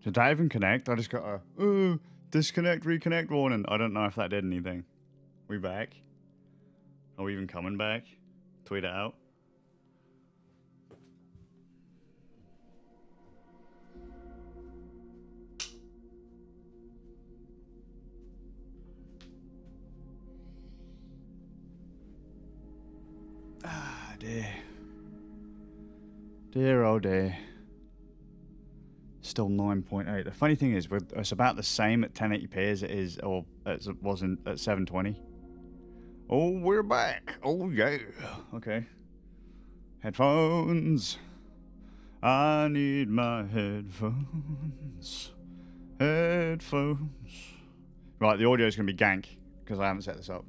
Did that even connect? I just got a disconnect, reconnect warning. I don't know if that did anything. We back? Are we even coming back? Tweet it out. Ah, dear. Dear, oh dear. Still 9.8. The funny thing is, it's about the same at 1080p as it is, or as it was at 720. Oh, we're back. Oh, yeah. Okay. Headphones. I need my headphones. Headphones. Right, the audio is going to be gank, because I haven't set this up.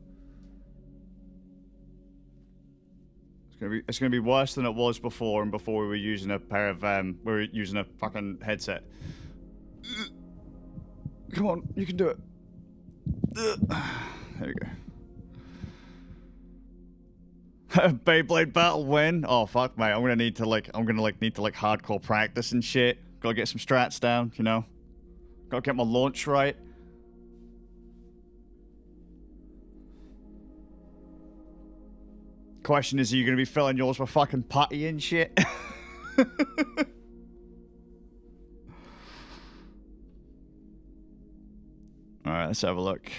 It's gonna be worse than it was before, and before we were using a pair of we were using a fucking headset. Come on, you can do it. There we go. Beyblade battle win. Oh fuck, mate. I'm gonna need to hardcore practice and shit. Gotta get some strats down, you know. Gotta get my launch right. Question is, are you going to be filling yours with fucking putty and shit? Alright, let's have a look.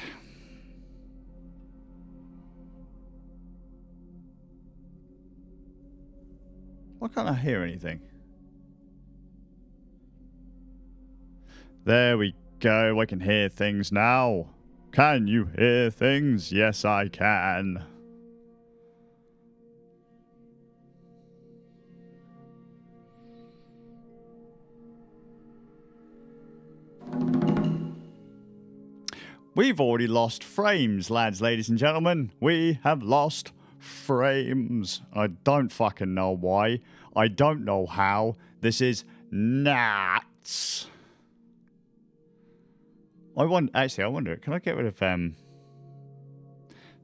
Why can't I hear anything? There we go, I can hear things now. Can you hear things? Yes, I can. We've already lost frames, lads, ladies and gentlemen. We have lost frames. I don't fucking know why. I don't know how. This is nuts. I wonder, can I get rid of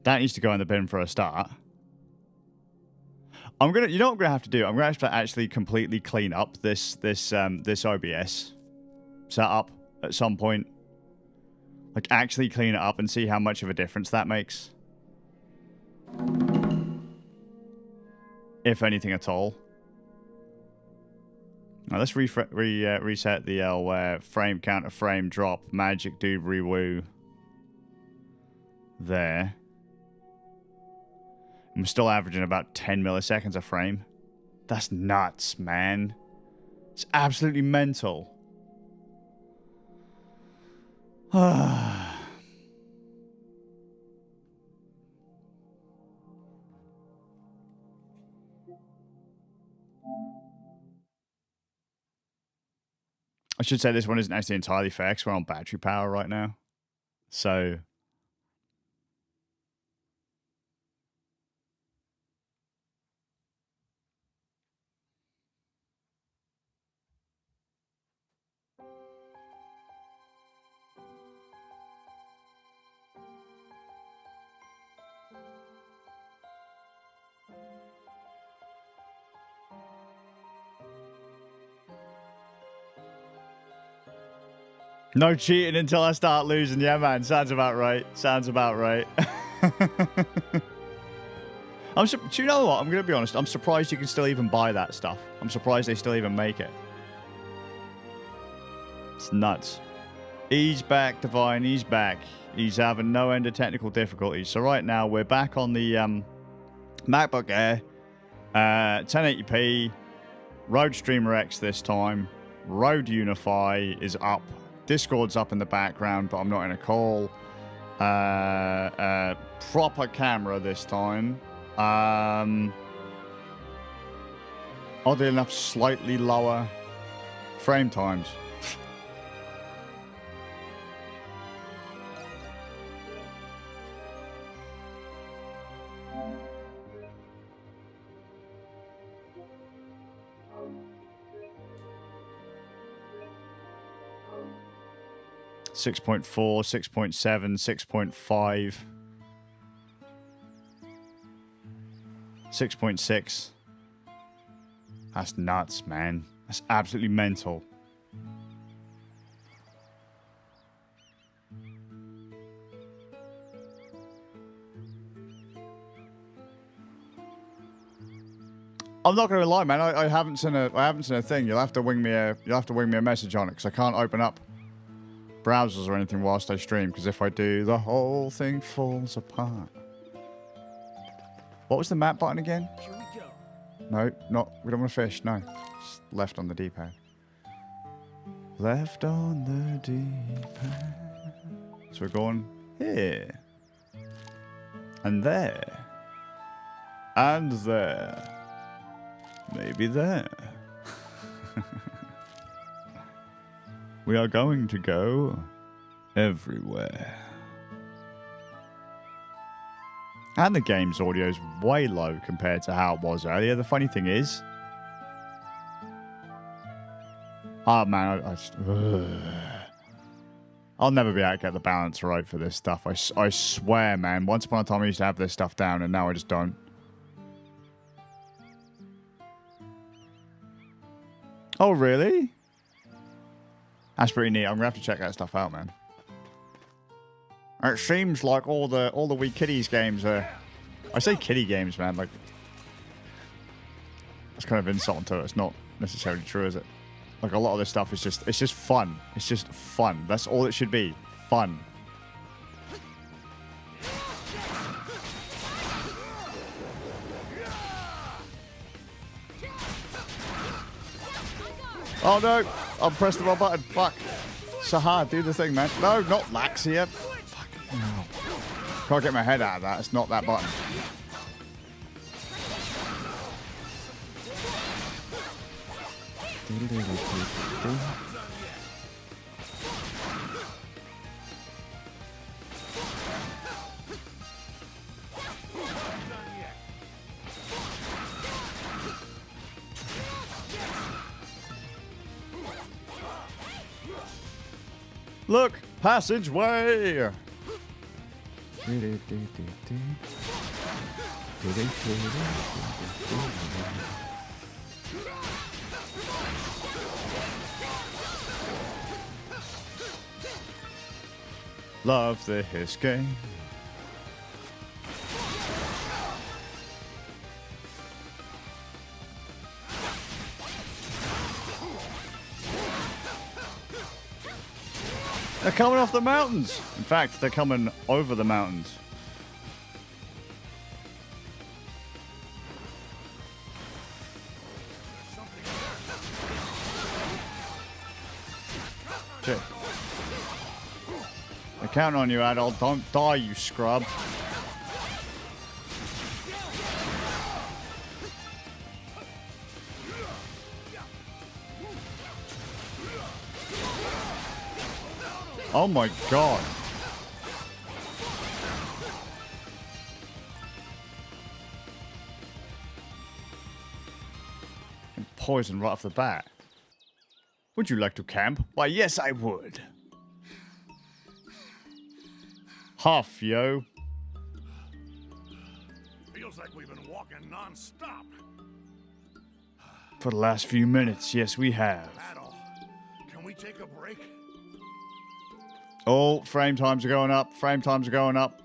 that needs to go in the bin for a start. You know what I'm gonna have to do? I'm gonna have to actually completely clean up this OBS setup at some point. Like, actually clean it up and see how much of a difference that makes. If anything at all. Now, let's reset the frame counter, frame drop, magic doobry woo. There. I'm still averaging about 10 milliseconds a frame. That's nuts, man. It's absolutely mental. I should say this one isn't actually entirely fair because we're on battery power right now. So... No cheating until I start losing. Yeah, man. Sounds about right. Sounds about right. Do you know what? I'm going to be honest. I'm surprised you can still even buy that stuff. I'm surprised they still even make it. It's nuts. He's back, Divine. He's back. He's having no end of technical difficulties. So right now, we're back on the MacBook Air. 1080p. Rode Streamer X this time. Rode Unify is up. Discord's up in the background, but I'm not in a call. Proper camera this time. Oddly enough, slightly lower frame times. 6.4, 6.7, 6.5, 6.6. That's nuts, man. That's absolutely mental. I'm not gonna lie, man. I haven't seen a thing. You'll have to wing me a message on it because I can't open up browsers or anything whilst I stream. Because if I do, the whole thing falls apart. What was the map button again? Here we go. No, we don't want to fish. No, just left on the D-pad. Left on the D-pad. So we're going here. And there. And there. Maybe there. We are going to go everywhere. And the game's audio is way low compared to how it was earlier. The funny thing is... Oh, man, I'll never be able to get the balance right for this stuff. I swear, man. Once upon a time, I used to have this stuff down, and now I just don't. Oh, really? That's pretty neat. I'm going to have to check that stuff out, man. It seems like all the wee kiddies games are... I say kiddie games, man. Like, that's kind of insulting to it. It's not necessarily true, is it? Like, a lot of this stuff is just... It's just fun. It's just fun. That's all it should be. Fun. Oh, no. I've pressed the wrong button. Fuck. So hard. Do the thing, man. No, not lax here. Fucking hell. Can't get my head out of that. It's not that button. Look, passageway. Love this game. They're coming off the mountains. In fact, they're coming over the mountains. Shit. I count on you, adult. Don't die, you scrub. Oh my god. And poison right off the bat. Would you like to camp? Why, yes, I would. Huff, yo. Feels like we've been walking non-stop. For the last few minutes, yes, we have. Battle. Can we take a break? Oh, frame times are going up. Frame times are going up.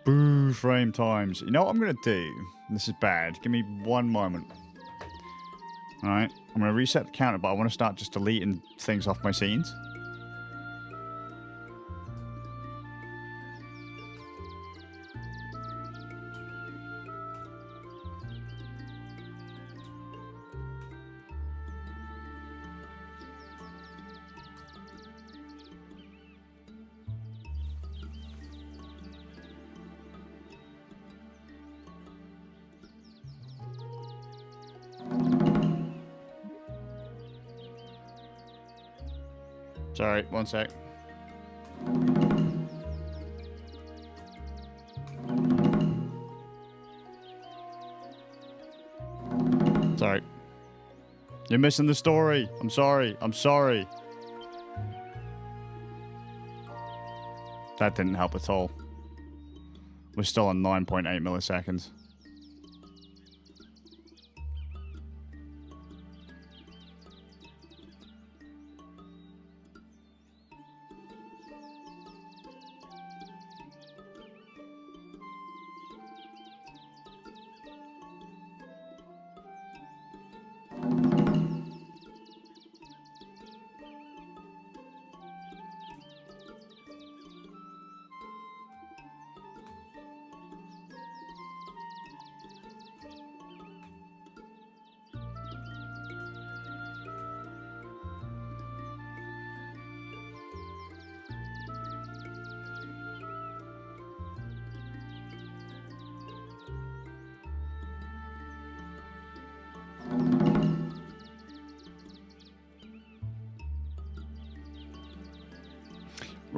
Boo, frame times. You know what I'm going to do? This is bad. Give me one moment. Alright, I'm going to reset the counter, but I want to start just deleting things off my scenes. Sorry, one sec. Sorry. You're missing the story. I'm sorry. I'm sorry. That didn't help at all. We're still on 9.8 milliseconds.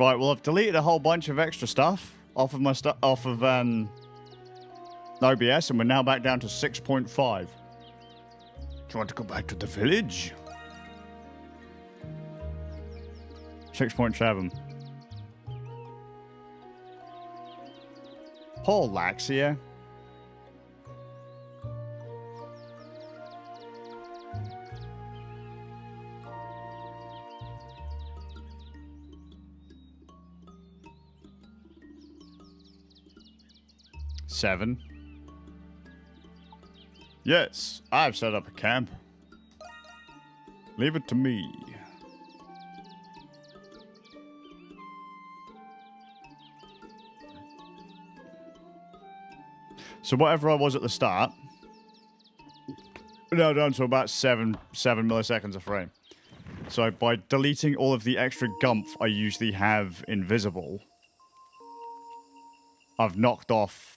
Right, well, I've deleted a whole bunch of extra stuff off of my OBS, and we're now back down to 6.5. Do you want to go back to the village? 6.7. Poor Laxia. Seven. Yes, I've set up a camp. Leave it to me. So whatever I was at the start, now down to about 7 milliseconds a frame. So by deleting all of the extra gumph I usually have invisible, I've knocked off,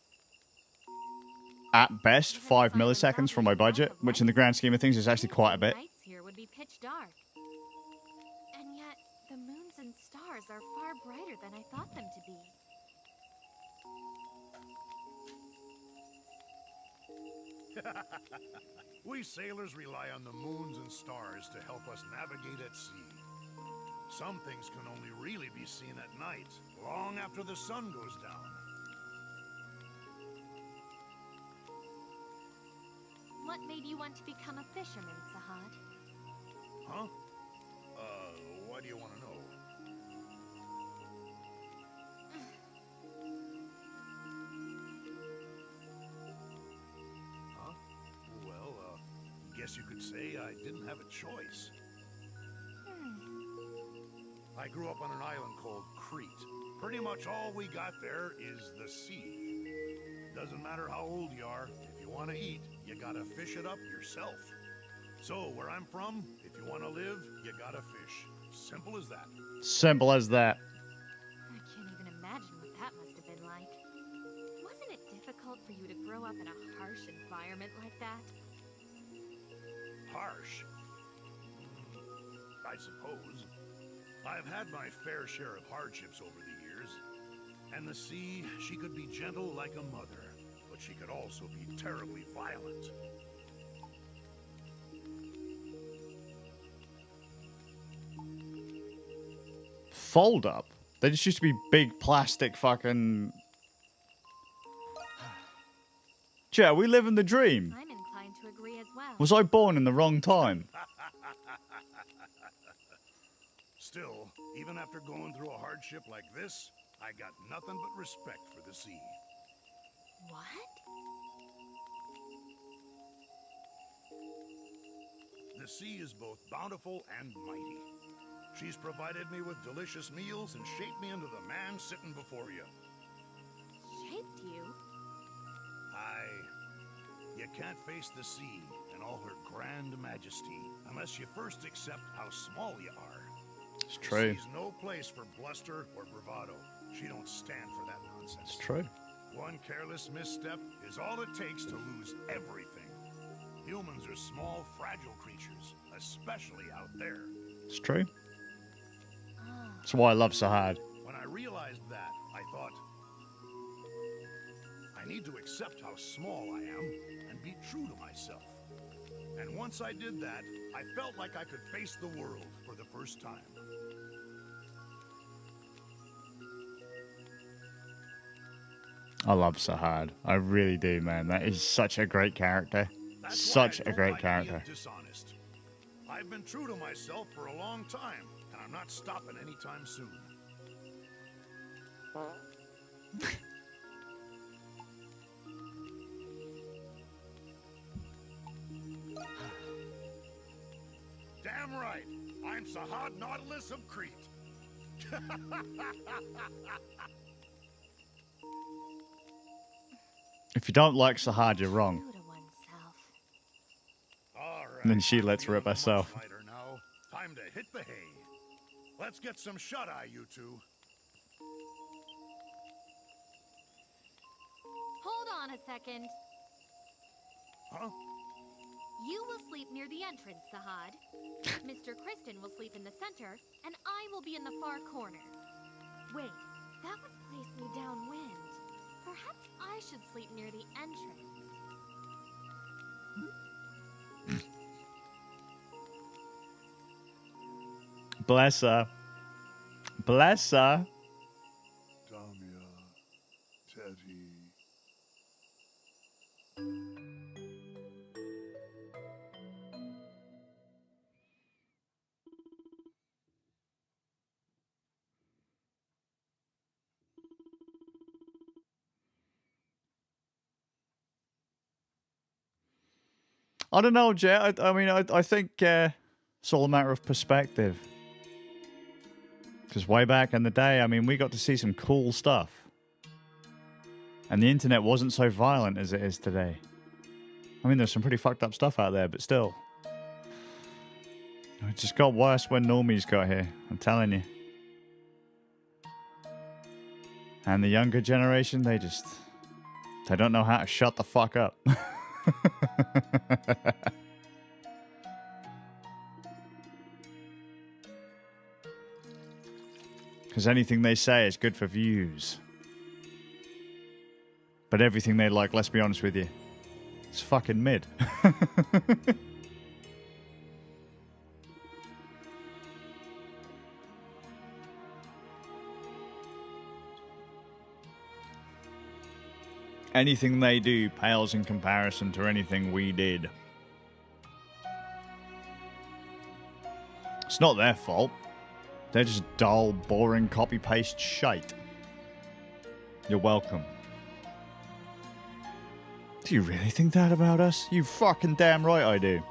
at best, 5 milliseconds from my budget, which in the grand scheme of things is actually quite a bit. Nights here would be pitch dark. And yet, the moons and stars are far brighter than I thought them to be. We sailors rely on the moons and stars to help us navigate at sea. Some things can only really be seen at night, long after the sun goes down. What made you want to become a fisherman, Sahad? Huh? Why do you want to know? Huh? Well, guess you could say I didn't have a choice. I grew up on an island called Crete. Pretty much all we got there is the sea. Doesn't matter how old you are, if you want to eat, you gotta fish it up yourself. So, where I'm from, if you want to live, you gotta fish. Simple as that. Simple as that. I can't even imagine what that must have been like. Wasn't it difficult for you to grow up in a harsh environment like that? Harsh? I suppose. I've had my fair share of hardships over the years. And the sea, she could be gentle like a mother, but she could also be terribly violent. Fold up? They just used to be big plastic fucking... Chat, we live in the dream. I'm inclined to agree as well. Was I born in the wrong time? Still, even after going through a hardship like this, I got nothing but respect for the sea. What? The sea is both bountiful and mighty. She's provided me with delicious meals and shaped me into the man sitting before you. Shaped you? You can't face the sea in all her grand majesty unless you first accept how small you are. It's true. The sea's no place for bluster or bravado. She don't stand for that nonsense. It's true. One careless misstep is all it takes to lose everything. Humans are small, fragile creatures, especially out there. It's true. That's why I love Sahad. When I realized that, I thought, I need to accept how small I am and be true to myself. And once I did that, I felt like I could face the world for the first time. I love Sahad. I really do, man. That is such a great character. That's Such why I a great don't like character. being dishonest. I've been true to myself for a long time, and I'm not stopping anytime soon. Damn right. I'm Sahad Nautilus of Crete. If you don't like Sahad, you're wrong. True to oneself. All right. And then she lets I'm rip feeling herself. much lighter now. Time to hit the hay. Let's get some shut-eye, you two. Hold on a second. Huh? You will sleep near the entrance, Sahad. Mr. Kristen will sleep in the center, and I will be in the far corner. Wait, that would place me downwind. Perhaps I should sleep near the entrance. Bless her. Bless her. Damia, Teddy. I don't know, Jet. I mean, I think it's all a matter of perspective. Because way back in the day, I mean, we got to see some cool stuff. And the internet wasn't so violent as it is today. I mean, there's some pretty fucked up stuff out there, but still. It just got worse when normies got here, I'm telling you. And the younger generation, they don't know how to shut the fuck up. Because anything they say is good for views. But everything they like, let's be honest with you, it's fucking mid. Anything they do pales in comparison to anything we did. It's not their fault. They're just dull, boring, copy-paste shite. You're welcome. Do you really think that about us? You fucking damn right I do.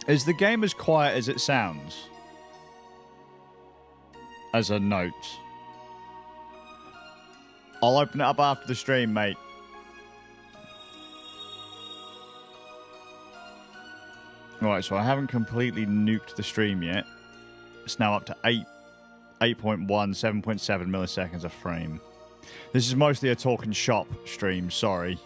Is the game as quiet as it sounds? As a note. I'll open it up after the stream, mate. Alright, so I haven't completely nuked the stream yet. It's now up to 8.1, 7.7 milliseconds a frame. This is mostly a talking shop stream, sorry.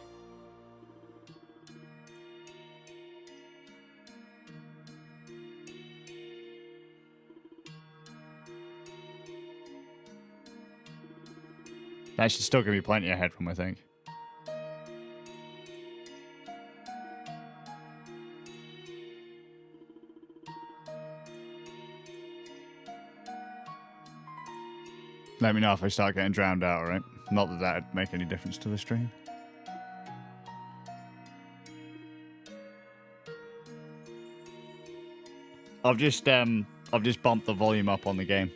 That should still give me plenty of headroom, I think. Let me know if I start getting drowned out, alright? Not that that'd make any difference to the stream. I've just bumped the volume up on the game.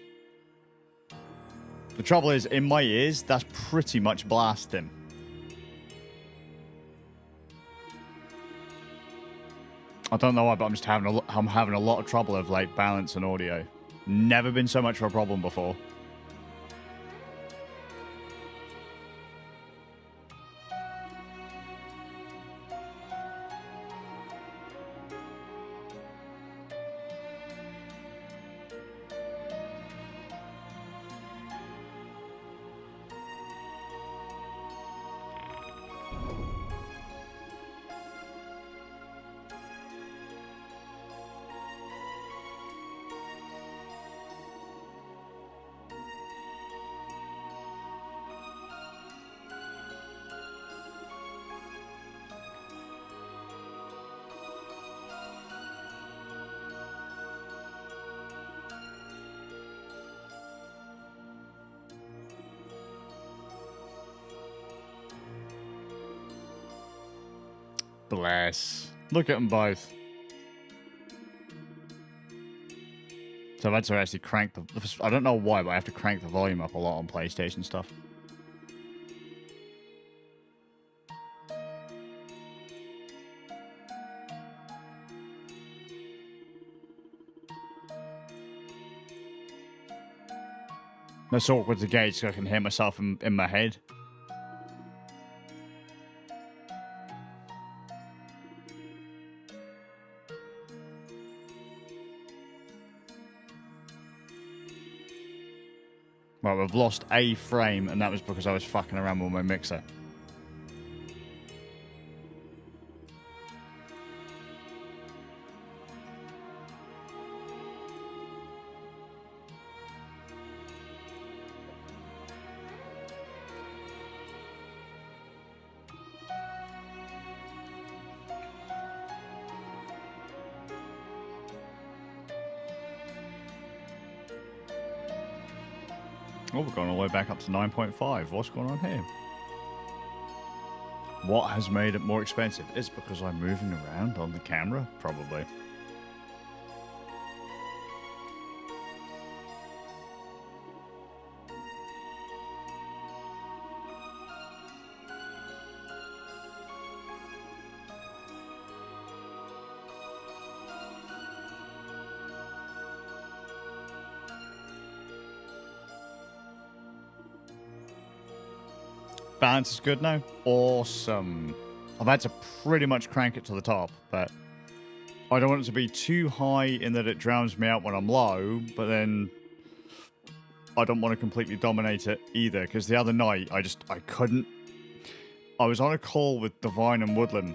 The trouble is, in my ears, that's pretty much blasting. I don't know why, but I'm having a lot of trouble of like balance and audio. Never been so much of a problem before. Bless. Look at them both. So I've had to actually crank the... I don't know why, but I have to crank the volume up a lot on PlayStation stuff. That's awkward to gauge so I can hear myself in my head. Well, we've lost a frame, and that was because I was fucking around with my mixer. Oh, we're going all the way back up to 9.5. What's going on here? What has made it more expensive? It's because I'm moving around on the camera? Probably. Balance is good now. Awesome. I've had to pretty much crank it to the top, but I don't want it to be too high in that it drowns me out when I'm low, but then I don't want to completely dominate it either, because the other night I couldn't. I was on a call with Divine and Woodland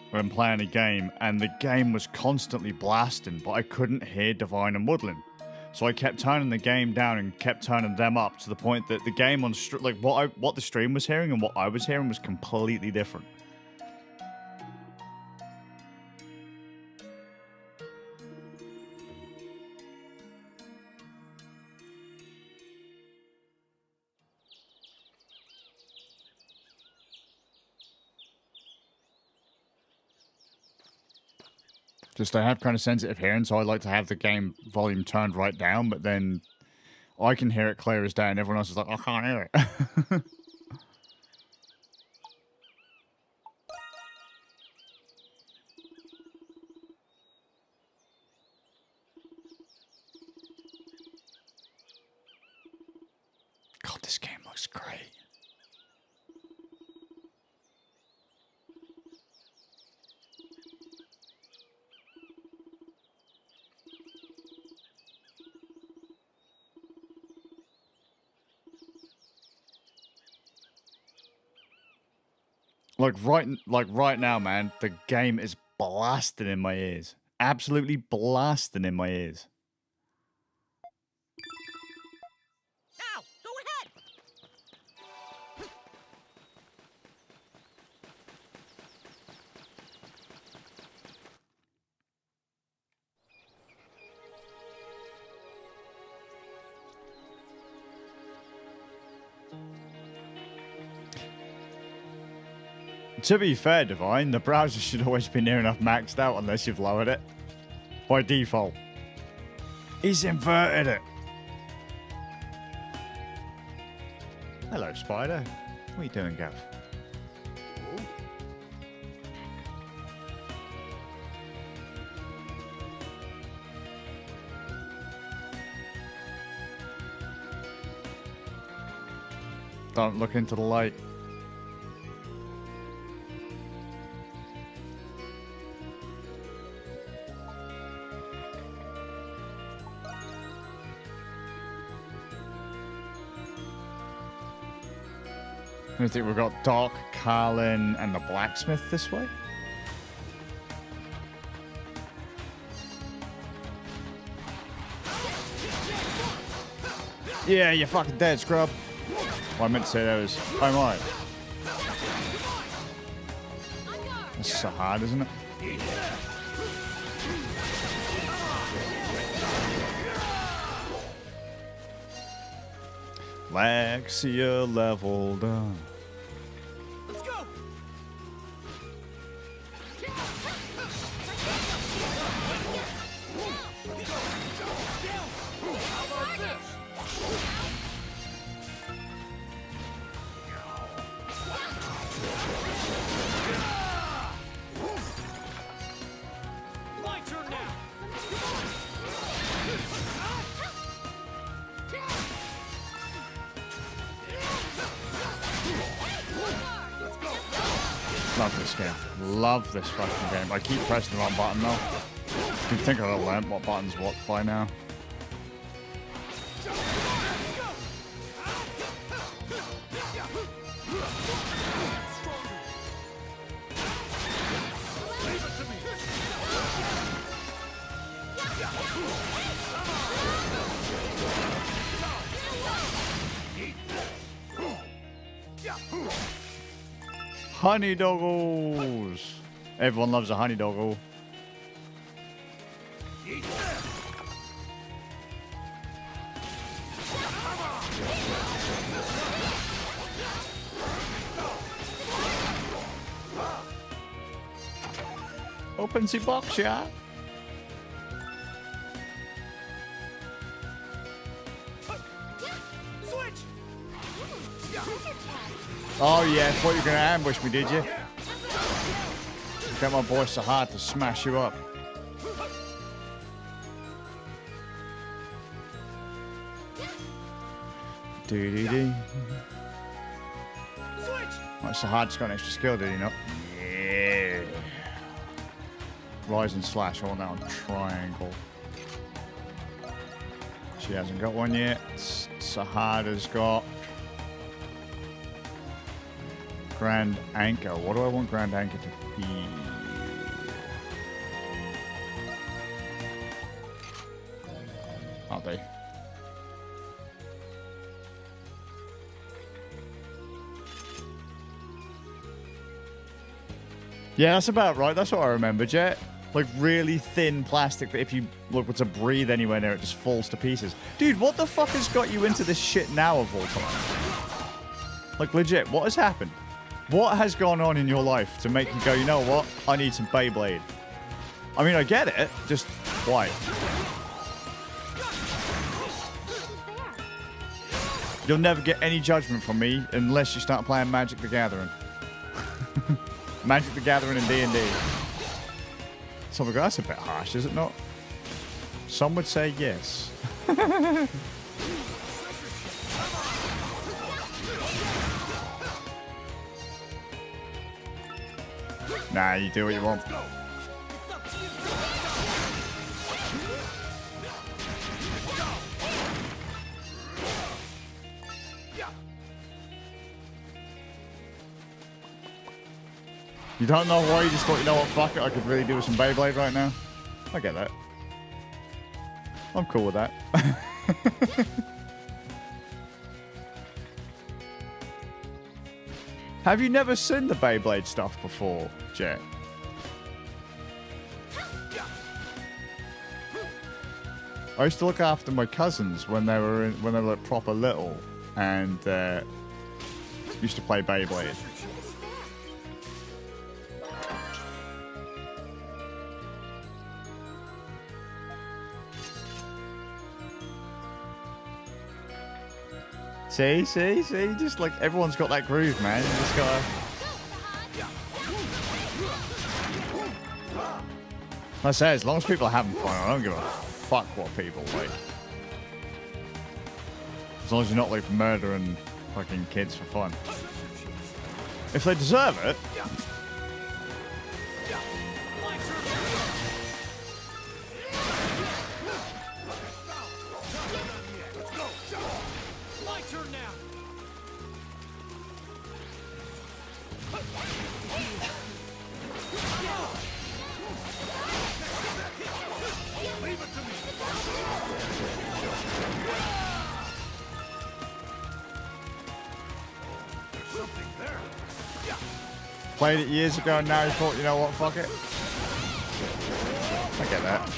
when playing a game, and the game was constantly blasting, but I couldn't hear Divine and Woodland. So I kept turning the game down and kept turning them up to the point that the game on like what the stream was hearing and what I was hearing was completely different. Just I have kind of sensitive hearing, so I like to have the game volume turned right down, but then I can hear it clear as day, and everyone else is like, I can't hear it. God, this game looks great. Like right now, man, the game is blasting in my ears. Absolutely blasting in my ears. Now, go ahead. To be fair, Divine, the browser should always be near enough maxed out unless you've lowered it. By default. He's inverted it. Hello, Spider. What are you doing, Gav? Don't look into the light. I think we've got Doc, Carlin, and the blacksmith this way. Yeah, you're fucking dead, scrub. Well, I meant to say that was... Oh, my. That's so hard, isn't it? Lexia leveled up. Let's go. My turn now. Love this game. Love this fucking game. I keep pressing the wrong button though. You'd think I'd have learned what button's what by now. Honey doggos. Everyone loves a honey doggo. Open the box, yeah. Switch! Oh yeah, thought you were gonna ambush me, did you? Got my boy so hard to smash you up. Doo-doo-doo. Switch! Right, so hard's got an extra skill, did he not? Yeah. Rise and slash, I want that on triangle. She hasn't got one yet. Sahada's got Grand Anchor. What do I want Grand Anchor to be? Aren't they? Yeah, that's about right. That's what I remember, Jet. Like really thin plastic that if you look to breathe anywhere near it, just falls to pieces. Dude, what the fuck has got you into this shit now of all time? Like legit, what has happened? What has gone on in your life to make you go, you know what? I need some Beyblade. I mean, I get it. Just why? You'll never get any judgment from me unless you start playing Magic the Gathering. Magic the Gathering and D&D. Some would go, that's a bit harsh, is it not? Some would say yes. Nah, you do what you want. You don't know why, you just thought, you know what, fuck it, I could really do with some Beyblade right now. I get that. I'm cool with that. Have you never seen the Beyblade stuff before, Jet? I used to look after my cousins when they were like proper little, and used to play Beyblade. See? Just like everyone's got that groove, man. You just gotta. I say, as long as people are having fun, I don't give a fuck what people like. As long as you're not like murdering fucking kids for fun. If they deserve it. Played it years ago and now you thought, you know what, fuck it. I get that.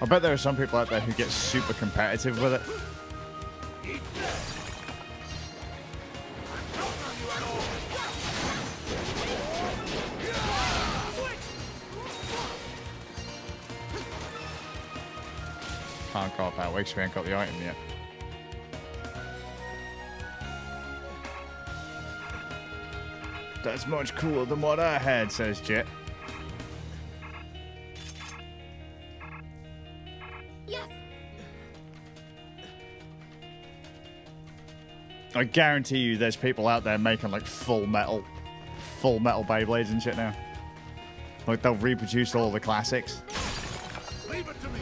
I bet there are some people out there who get super competitive with it. Can't cop out, we ain't got the item yet. That's much cooler than what I had, says Jet. Yes. I guarantee you there's people out there making like full metal Beyblades and shit now. Like they'll reproduce all the classics. Leave it to me.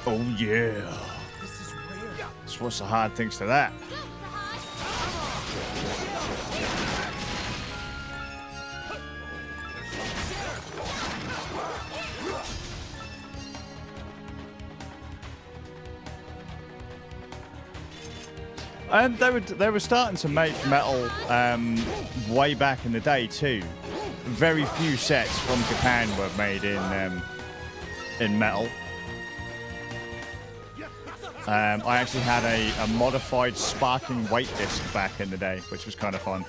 Oh yeah. This is rare. That's what Sahad thinks to that. And they were starting to make metal way back in the day too. Very few sets from Japan were made in metal. I actually had a modified sparking weight disc back in the day, which was kind of fun.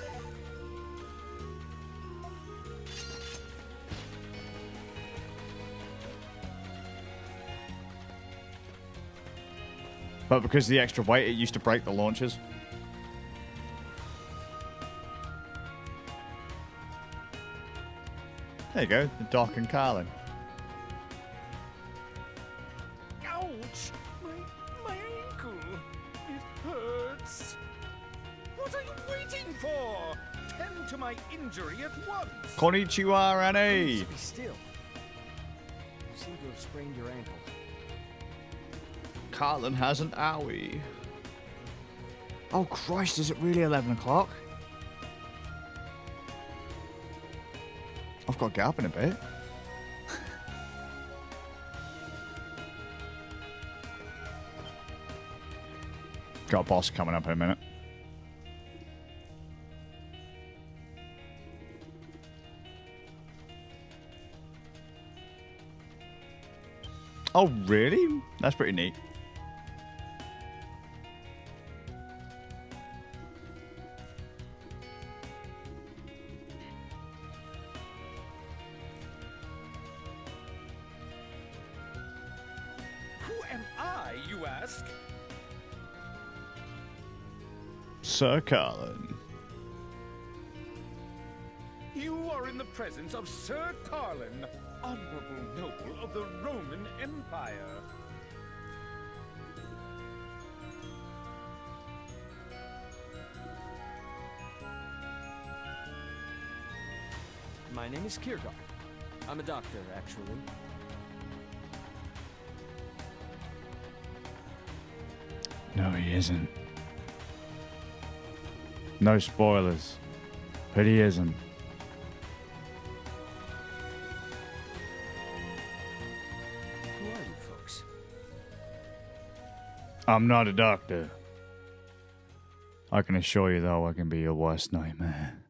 But because of the extra weight, it used to break the launchers. There you go, the Doc and Carlin. Ouch! My ankle. It hurts. What are you waiting for? Tend to my injury at once. Konnichiwa, Annie. Be still. You seem to have sprained your ankle. Carlin has an owie. Oh Christ, is it really 11 o'clock? I've got to get up in a bit. Got a boss coming up in a minute. Oh, really? That's pretty neat. Sir Carlin. You are in the presence of Sir Carlin, honorable noble of the Roman Empire. My name is Kierkegaard. I'm a doctor, actually. No, he isn't. No spoilers, but he isn't. Who are you folks? I'm not a doctor. I can assure you, though, I can be your worst nightmare.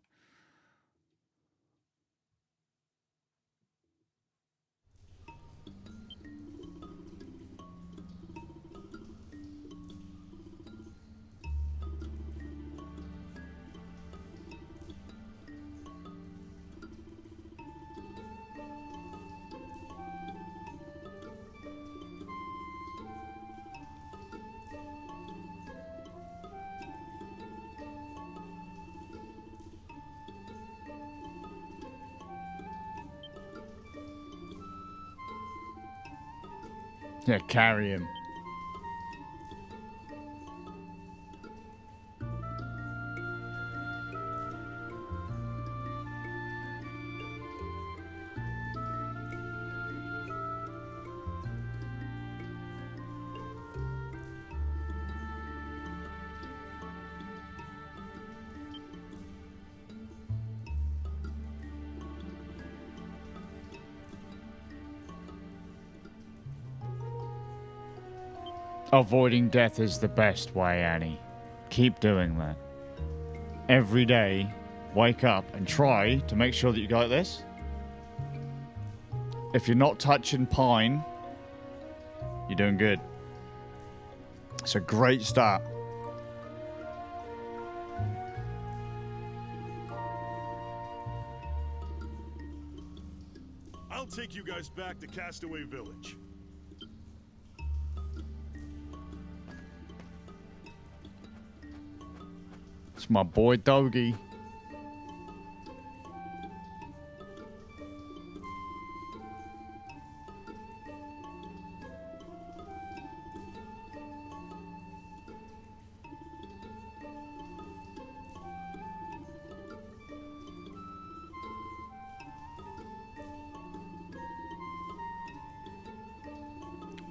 Yeah, carry him. Avoiding death is the best way, Annie. Keep doing that. Every day, wake up and try to make sure that you go like this. If you're not touching pine, you're doing good. It's a great start. I'll take you guys back to Castaway Village. It's my boy Doggy.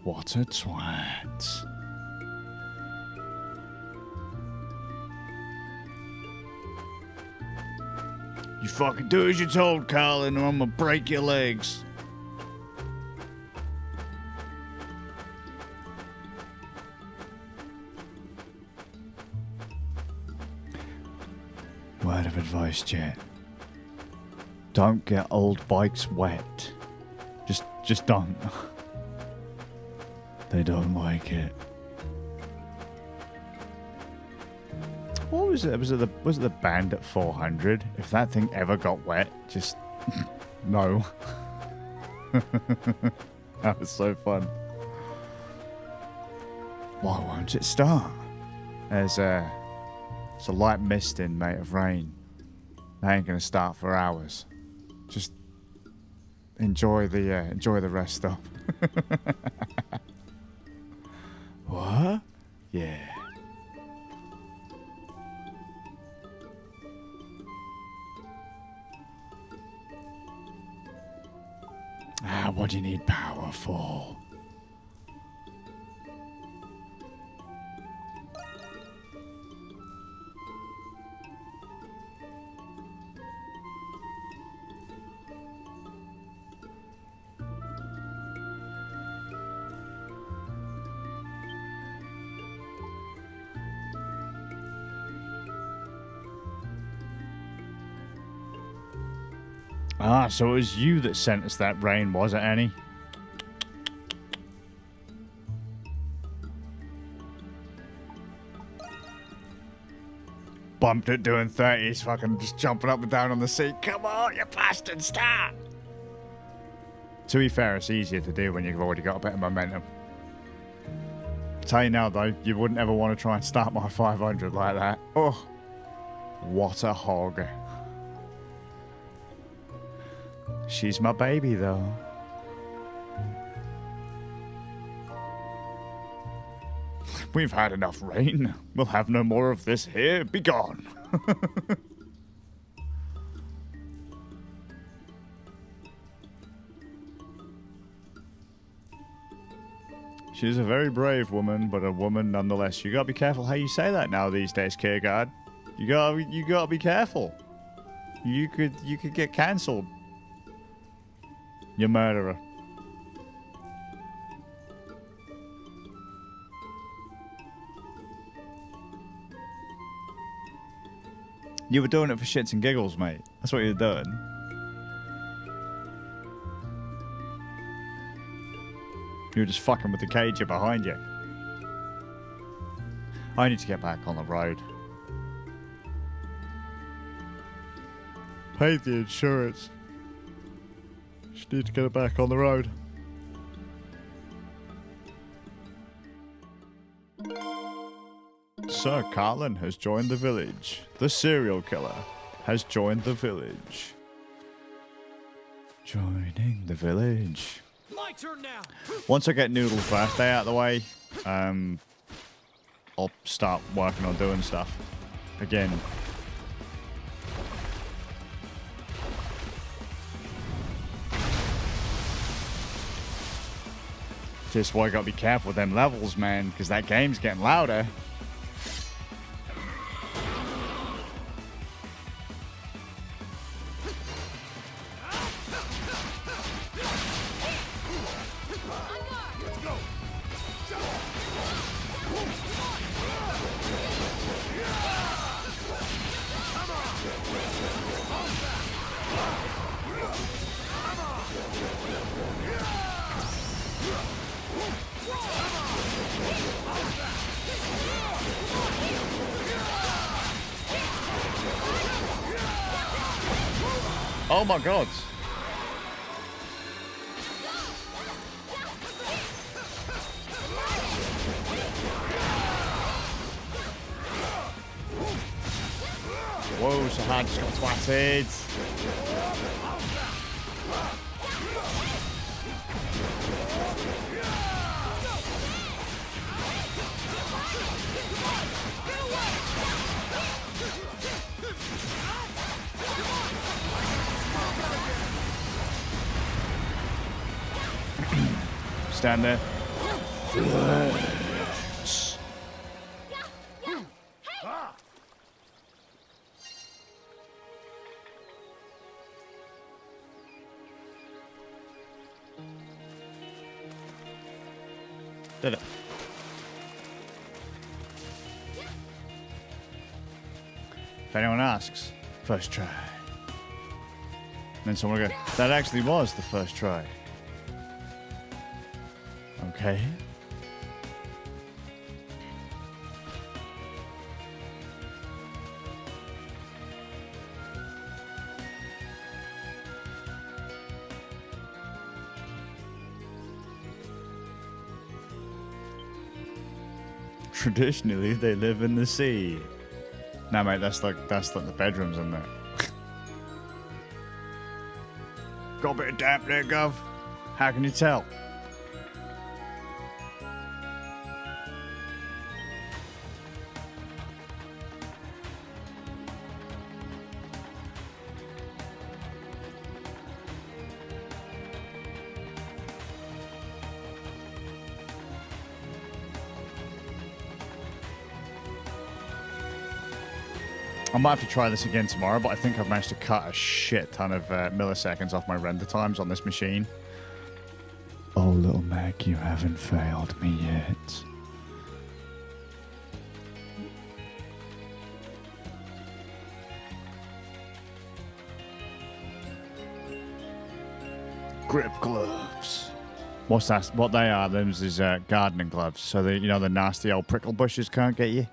What a twat. You fucking do as you're told, Carlin, or I'm gonna break your legs. Word of advice, Jet. Don't get old bikes wet. Just don't. They don't like it. What was it? Was it the Bandit 400? If that thing ever got wet, just no. That was so fun. Why won't it start? There's a light misting, mate, of rain. That ain't gonna start for hours. Just enjoy the rest stop. What? Yeah. What do you need power for? Ah, so it was you that sent us that rain, was it, Annie? Bumped it doing 30s, fucking just jumping up and down on the seat. Come on, you bastard, start! To be fair, it's easier to do when you've already got a bit of momentum. Tell you now, though, you wouldn't ever want to try and start my 500 like that. Oh, what a hog. She's my baby, though. We've had enough rain. We'll have no more of this here. Be gone. She's a very brave woman, but a woman nonetheless. You gotta be careful how you say that now these days, Kierkegaard. You gotta be careful. You could get cancelled. You murderer. You were doing it for shits and giggles, mate. That's what you were doing. You were just fucking with the cager behind you. I need to get back on the road. Paid the insurance. Just need to get it back on the road. Sir Carlin has joined the village. The serial killer has joined the village. Joining the village. My turn now. Once I get Noodle's birthday out of the way, I'll start working on doing stuff again. Just why I gotta be careful with them levels, man, because that game's getting louder. Oh my god. Whoa, Sahad just got twatted. Stand there. Did it? If anyone asks, first try. And then someone will go, that actually was the first try. Okay. Traditionally, they live in the sea. No, mate, that's like the bedrooms in there. Got a bit of damp there, Gov. How can you tell? I might have to try this again tomorrow, but I think I've managed to cut a shit ton of milliseconds off my render times on this machine. Oh, little Meg, you haven't failed me yet. Grip gloves. What's that? What they are? Those is gardening gloves. So the the nasty old prickle bushes can't get you.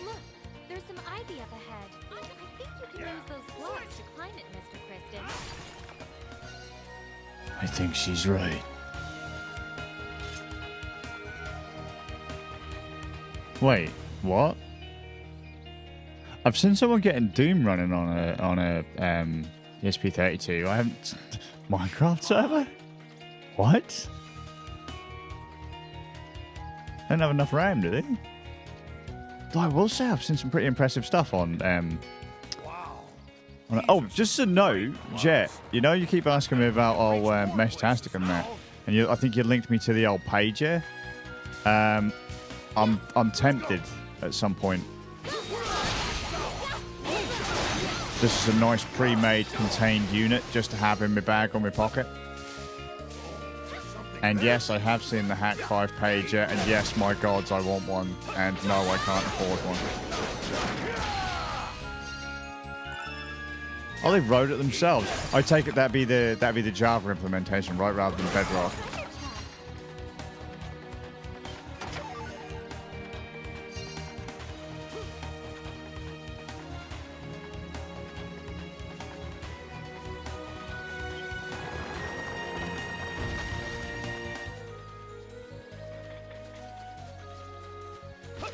Look, there's some ivy up ahead. I think you can use those blocks to climb it, Mr. Kristen. I think she's right. Wait, what? I've seen someone getting Doom running on a ESP32. I haven't. Minecraft server? What? They don't have enough RAM, do they? Though I will say I've seen some pretty impressive stuff on. Oh, just a note, Jet. You know, you keep asking me about Meshtastic and that, and I think you linked me to the old page here. I'm tempted at some point. This is a nice pre-made contained unit just to have in my bag or my pocket. And yes, I have seen the Hack 5 pager, and yes, my gods, I want one, and no, I can't afford one. Oh, they wrote it themselves. I take it that'd be the Java implementation, right, rather than Bedrock.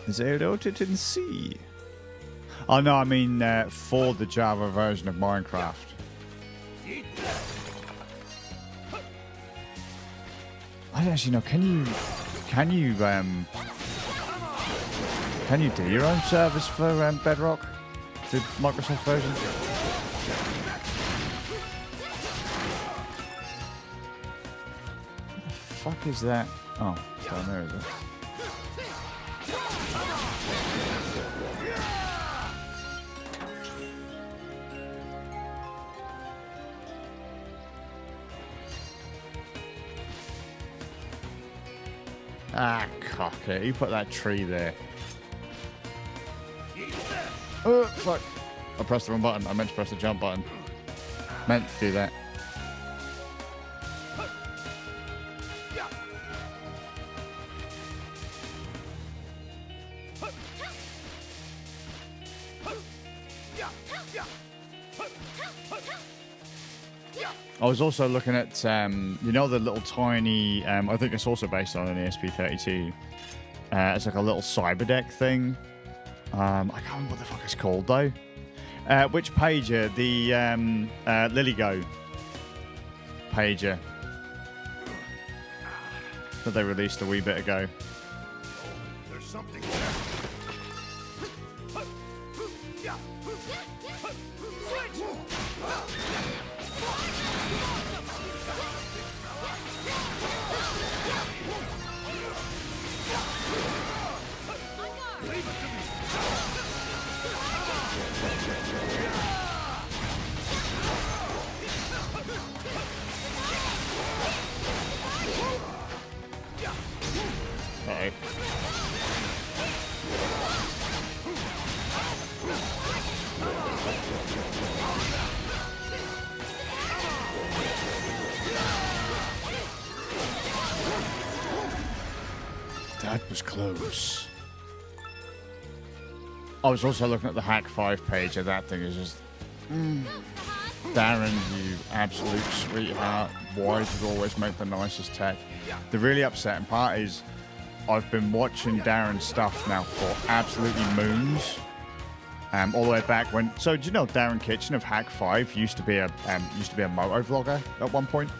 They wrote it in C. Oh no, I mean for the Java version of Minecraft. I don't actually know. Can you do your own servers for Bedrock, the Microsoft version? What the fuck is that? Oh, down there is it? Ah, cock it. You put that tree there. Oh, fuck. I pressed the wrong button. I meant to press the jump button. Meant to do that. I was also looking at, you know, the little tiny, I think it's also based on an ESP32. It's like a little cyberdeck thing. I can't remember what the fuck it's called, though. Which pager? The LilyGo pager that they released a wee bit ago. There's something there. Uh-oh. That was close. I was also looking at the Hack 5 page, and that thing is just... Darren, you absolute sweetheart. Why did you always make the nicest tech? The really upsetting part is I've been watching Darren's stuff now for absolutely moons. All the way back when... So, do you know Darren Kitchen of Hack 5 used to be a moto vlogger at one point?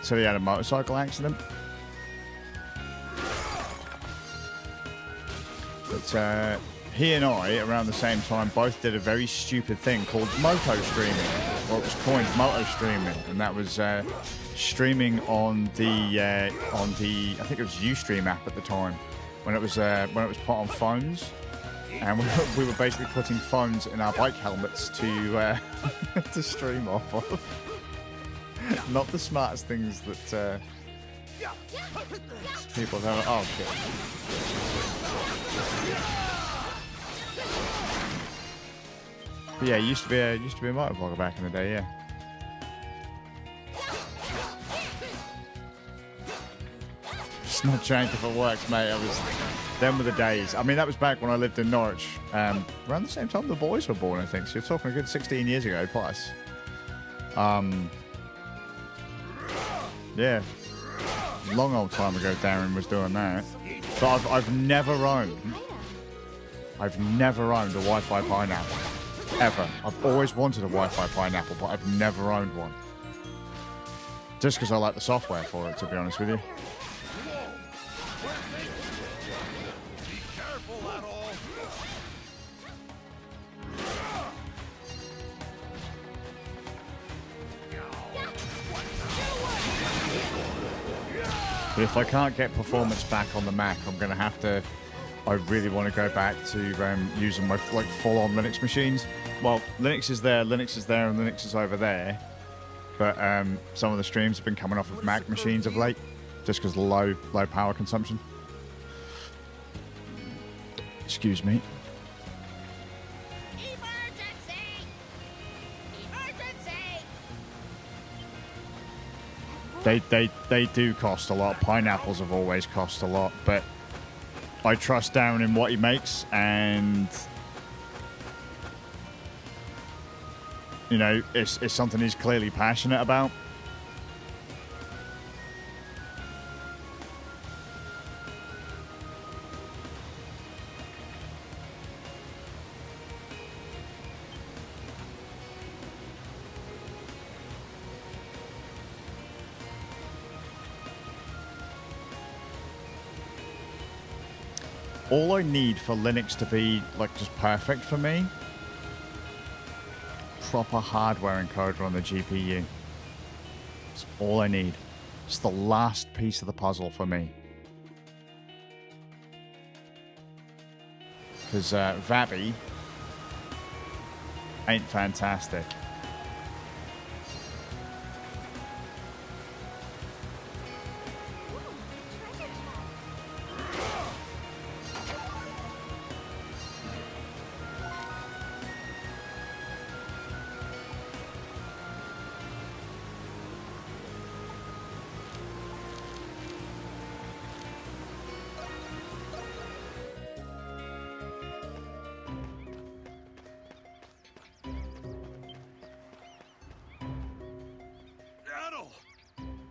So he had a motorcycle accident. But he and I, around the same time, both did a very stupid thing called moto streaming. Or it was coined moto streaming, and that was streaming on the I think it was Ustream app at the time when it was put on phones, and we were basically putting phones in our bike helmets to to stream off of. Not the smartest things that people have. Oh shit. But yeah, used to be a motovlogger back in the day, yeah. It's not changed if it works, mate. Them were the days. I mean, that was back when I lived in Norwich. Around the same time the boys were born, I think. So you're talking a good 16 years ago plus. Yeah, long old time ago Darren was doing that. But I've never owned a Wi-Fi pineapple. Ever. I've always wanted a Wi-Fi pineapple, but I've never owned one. Just because I like the software for it, to be honest with you. Be careful, that all. But if I can't get performance back on the Mac, I'm going to have to... I really want to go back to using my full-on Linux machines. Well, Linux is there, and Linux is over there. But some of the streams have been coming off of Mac machines of late, just because of low power consumption. Excuse me. They do cost a lot. Pineapples have always cost a lot, but I trust Darren in what he makes, and you know, it's something he's clearly passionate about. All I need for Linux to be like just perfect for me, proper hardware encoder on the GPU. That's all I need. It's the last piece of the puzzle for me. Because VIII ain't fantastic.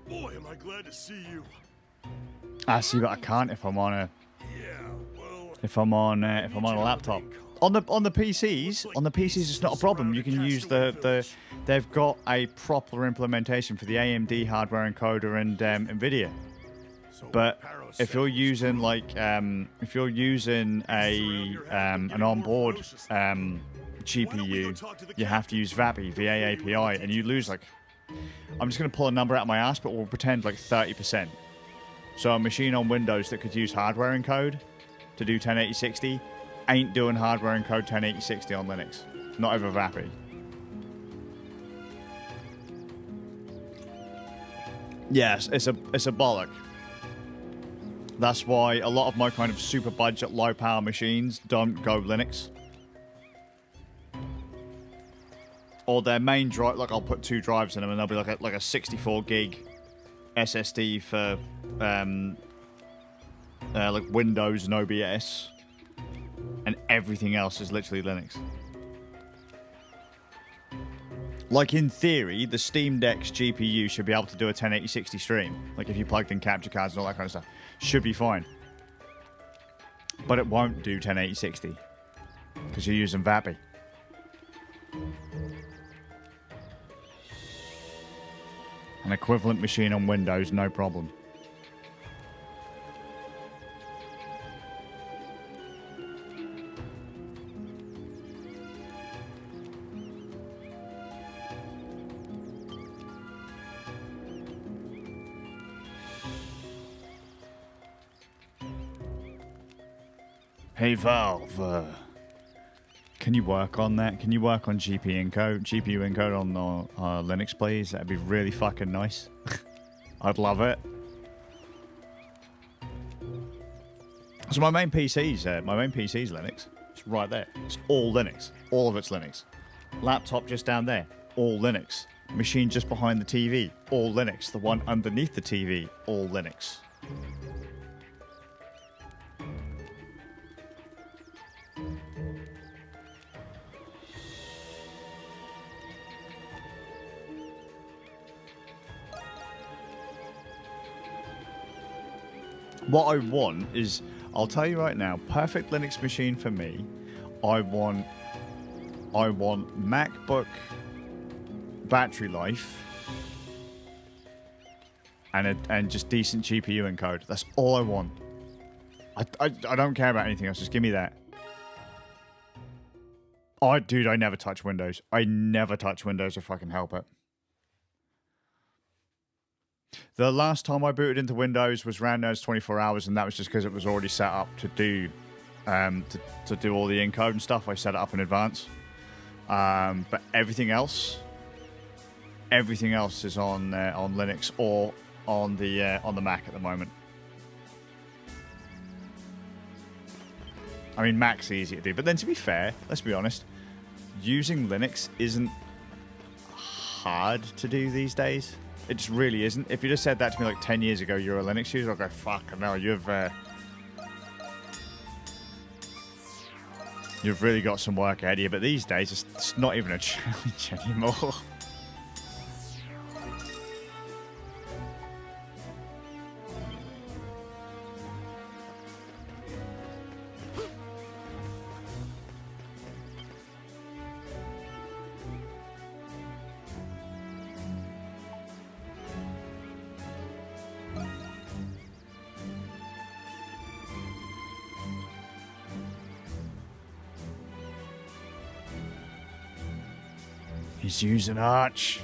Boy, am I glad to see you. I see, but I can't if I'm on a if I'm on a laptop. On the PCs, it's not a problem. You can use they've got a proper implementation for the AMD hardware encoder and NVIDIA. But if you're using if you're using an onboard GPU, you have to use VIII, VA API, and you lose I'm just going to pull a number out of my ass, but we'll pretend 30%. So a machine on Windows that could use hardware encode to do 1080-60 ain't doing hardware encode 1080-60 on Linux. Not over VIII. Yes, it's a bollock. That's why a lot of my kind of super budget, low power machines don't go Linux. Or their main drive, like I'll put 2 drives in them and they'll be like a 64 gig SSD for like Windows and OBS. And everything else is literally Linux. Like in theory, the Steam Deck's GPU should be able to do a 1080-60 stream. Like if you plugged in capture cards and all that kind of stuff. Should be fine. But it won't do 1080-60. Because you're using VIII. An equivalent machine on Windows, no problem. Hey Valve, can you work on that? Can you work on GPU encode on Linux, please? That'd be really fucking nice. I'd love it. So my main PC's Linux. It's right there. It's all Linux. All of it's Linux. Laptop just down there, all Linux. Machine just behind the TV, all Linux. The one underneath the TV, all Linux. What I want is, I'll tell you right now, perfect Linux machine for me. I want MacBook battery life and just decent GPU encode. That's all I want. I don't care about anything else. Just give me that. Dude, I never touch Windows. I never touch Windows if I can help it. The last time I booted into Windows was around those 24 hours, and that was just because it was already set up to do to do all the encode and stuff. I set it up in advance. But everything else is on Linux or on the Mac at the moment. I mean, Mac's easy to do, but then to be fair, let's be honest, using Linux isn't hard to do these days. It just really isn't. If you just said that to me like 10 years ago, you're a Linux user, I'll go, fuck, no, you've really got some work ahead of you. But these days, it's not even a challenge anymore. He's using Arch.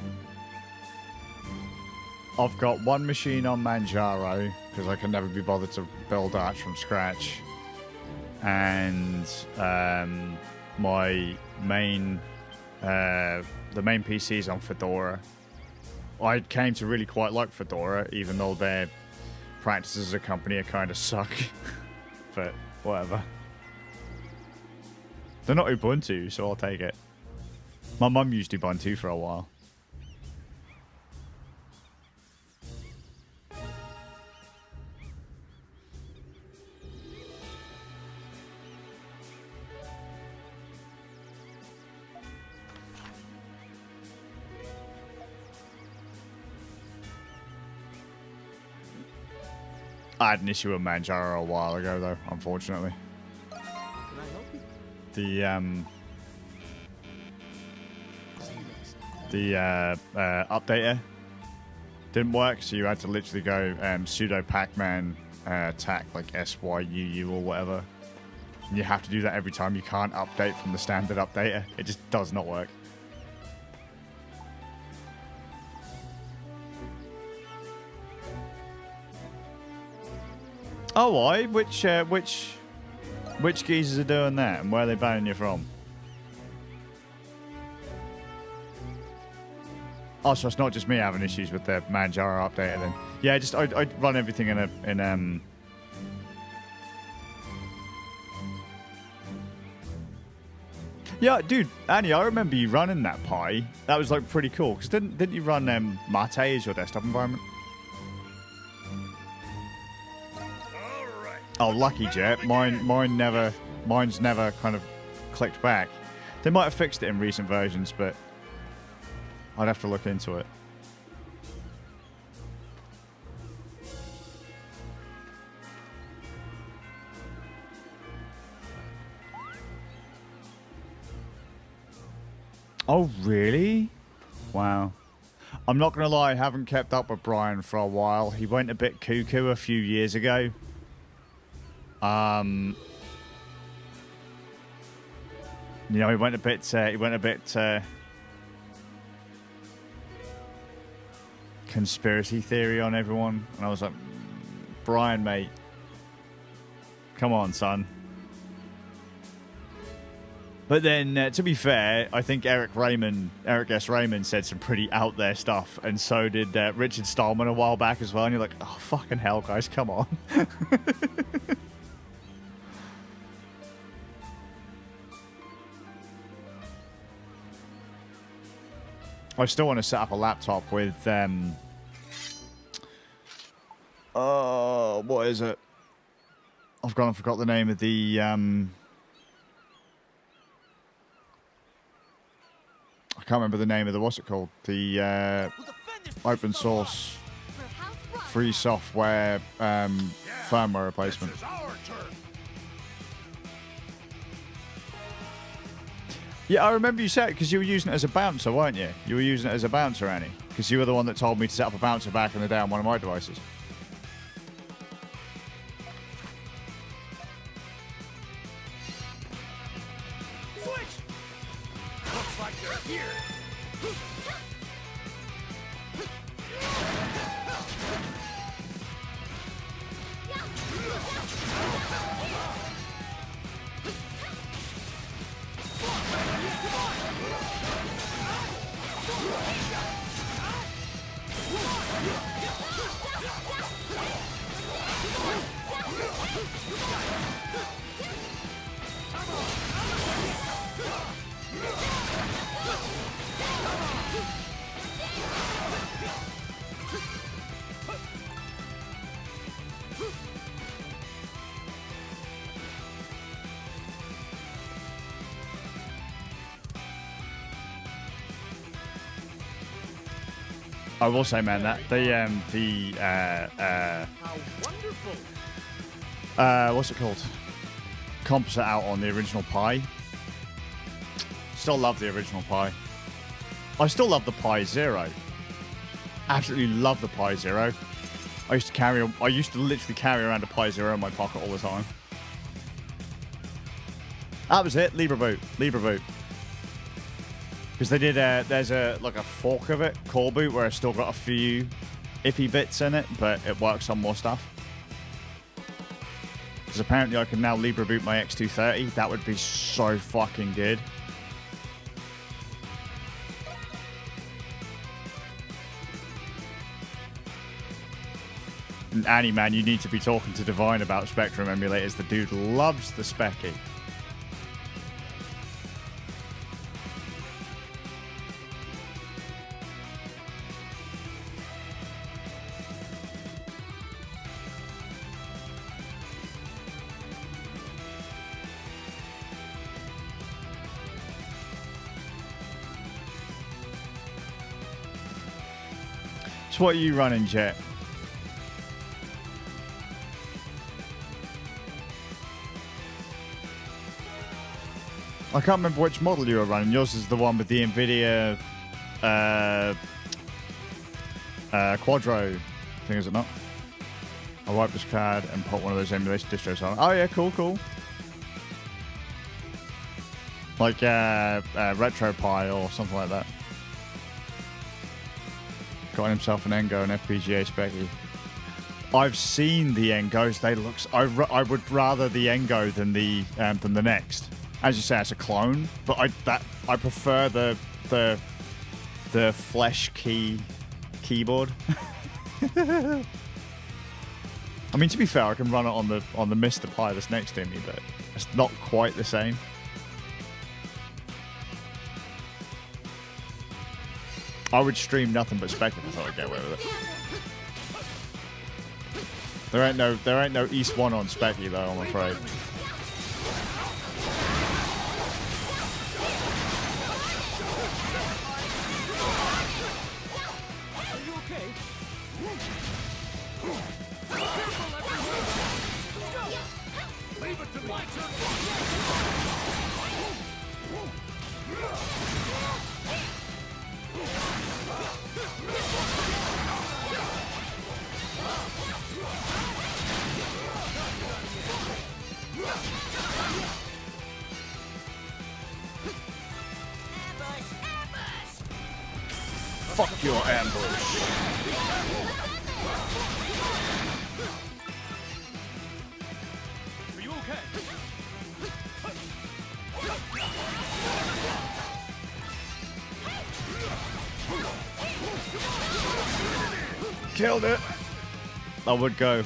I've got one machine on Manjaro because I can never be bothered to build Arch from scratch, and my main the main PC's on Fedora. I came to really quite like Fedora, even though their practices as a company are kind of suck. But whatever. They're not Ubuntu, so I'll take it. My mum used Ubuntu for a while. I had an issue with Manjaro a while ago, though, unfortunately. Can I help you? The updater didn't work, so you had to literally go sudo pacman tac like SYUU or whatever. And you have to do that every time. You can't update from the standard updater. It just does not work. Oh, why? Which geezers are doing that, and where are they banning you from? Oh, so it's not just me having issues with the Manjaro updater then. Yeah, just I'd run everything in Yeah, dude, Annie, I remember you running that Pi. That was like pretty cool. Cause didn't you run Mate as your desktop environment? All right. Oh, lucky Jet. Mine's never kind of clicked back. They might have fixed it in recent versions, but I'd have to look into it. Oh, really? Wow. I'm not going to lie, I haven't kept up with Brian for a while. He went a bit cuckoo a few years ago. You know, he went a bit conspiracy theory on everyone. And I was like, Brian, mate, come on, son. But then, to be fair, I think Eric S. Raymond said some pretty out there stuff, and so did Richard Stallman a while back as well. And you're like, oh, fucking hell, guys, come on. I still want to set up a laptop with, what is it? I've gone and forgot the name of the, I can't remember the name of the, what's it called? The open source free software firmware replacement. This is our turn. Yeah, I remember you said, because you were using it as a bouncer, weren't you? You were using it as a bouncer, Annie. Because you were the one that told me to set up a bouncer back in the day on one of my devices. Looks like they're here. I will say, man, that what's it called? Composite out on the original Pi. Still love the original Pi. I still love the Pi Zero. Absolutely love the Pi Zero. I used to literally carry around a Pi Zero in my pocket all the time. That was it. Libra boot. Because they did there's like a fork of it, core boot, where it's still got a few iffy bits in it, but it works on more stuff. Because apparently I can now Libra boot my X230. That would be so fucking good. And Annie, man, you need to be talking to Divine about Spectrum emulators. The dude loves the Specky. So what are you running, Jet? I can't remember which model you were running. Yours is the one with the NVIDIA Quadro thing, is it not? I wipe this card and put one of those emulation distros on. Oh yeah, cool. Like RetroPie or something like that. Got himself an Engo and FPGA Specky. I've seen the Engos. They look. I would rather the Engo than the next. As you say, it's a clone, but I prefer the the flesh keyboard. I mean, to be fair, I can run it on the Mr. Pi that's next to me, but it's not quite the same. I would stream nothing but Spec if I thought I'd get away with it. There ain't no East 1 on Specky though, I'm afraid. Are you okay? Leave it to my turn. Fuck your ambush. Are you okay? Killed it. I would go.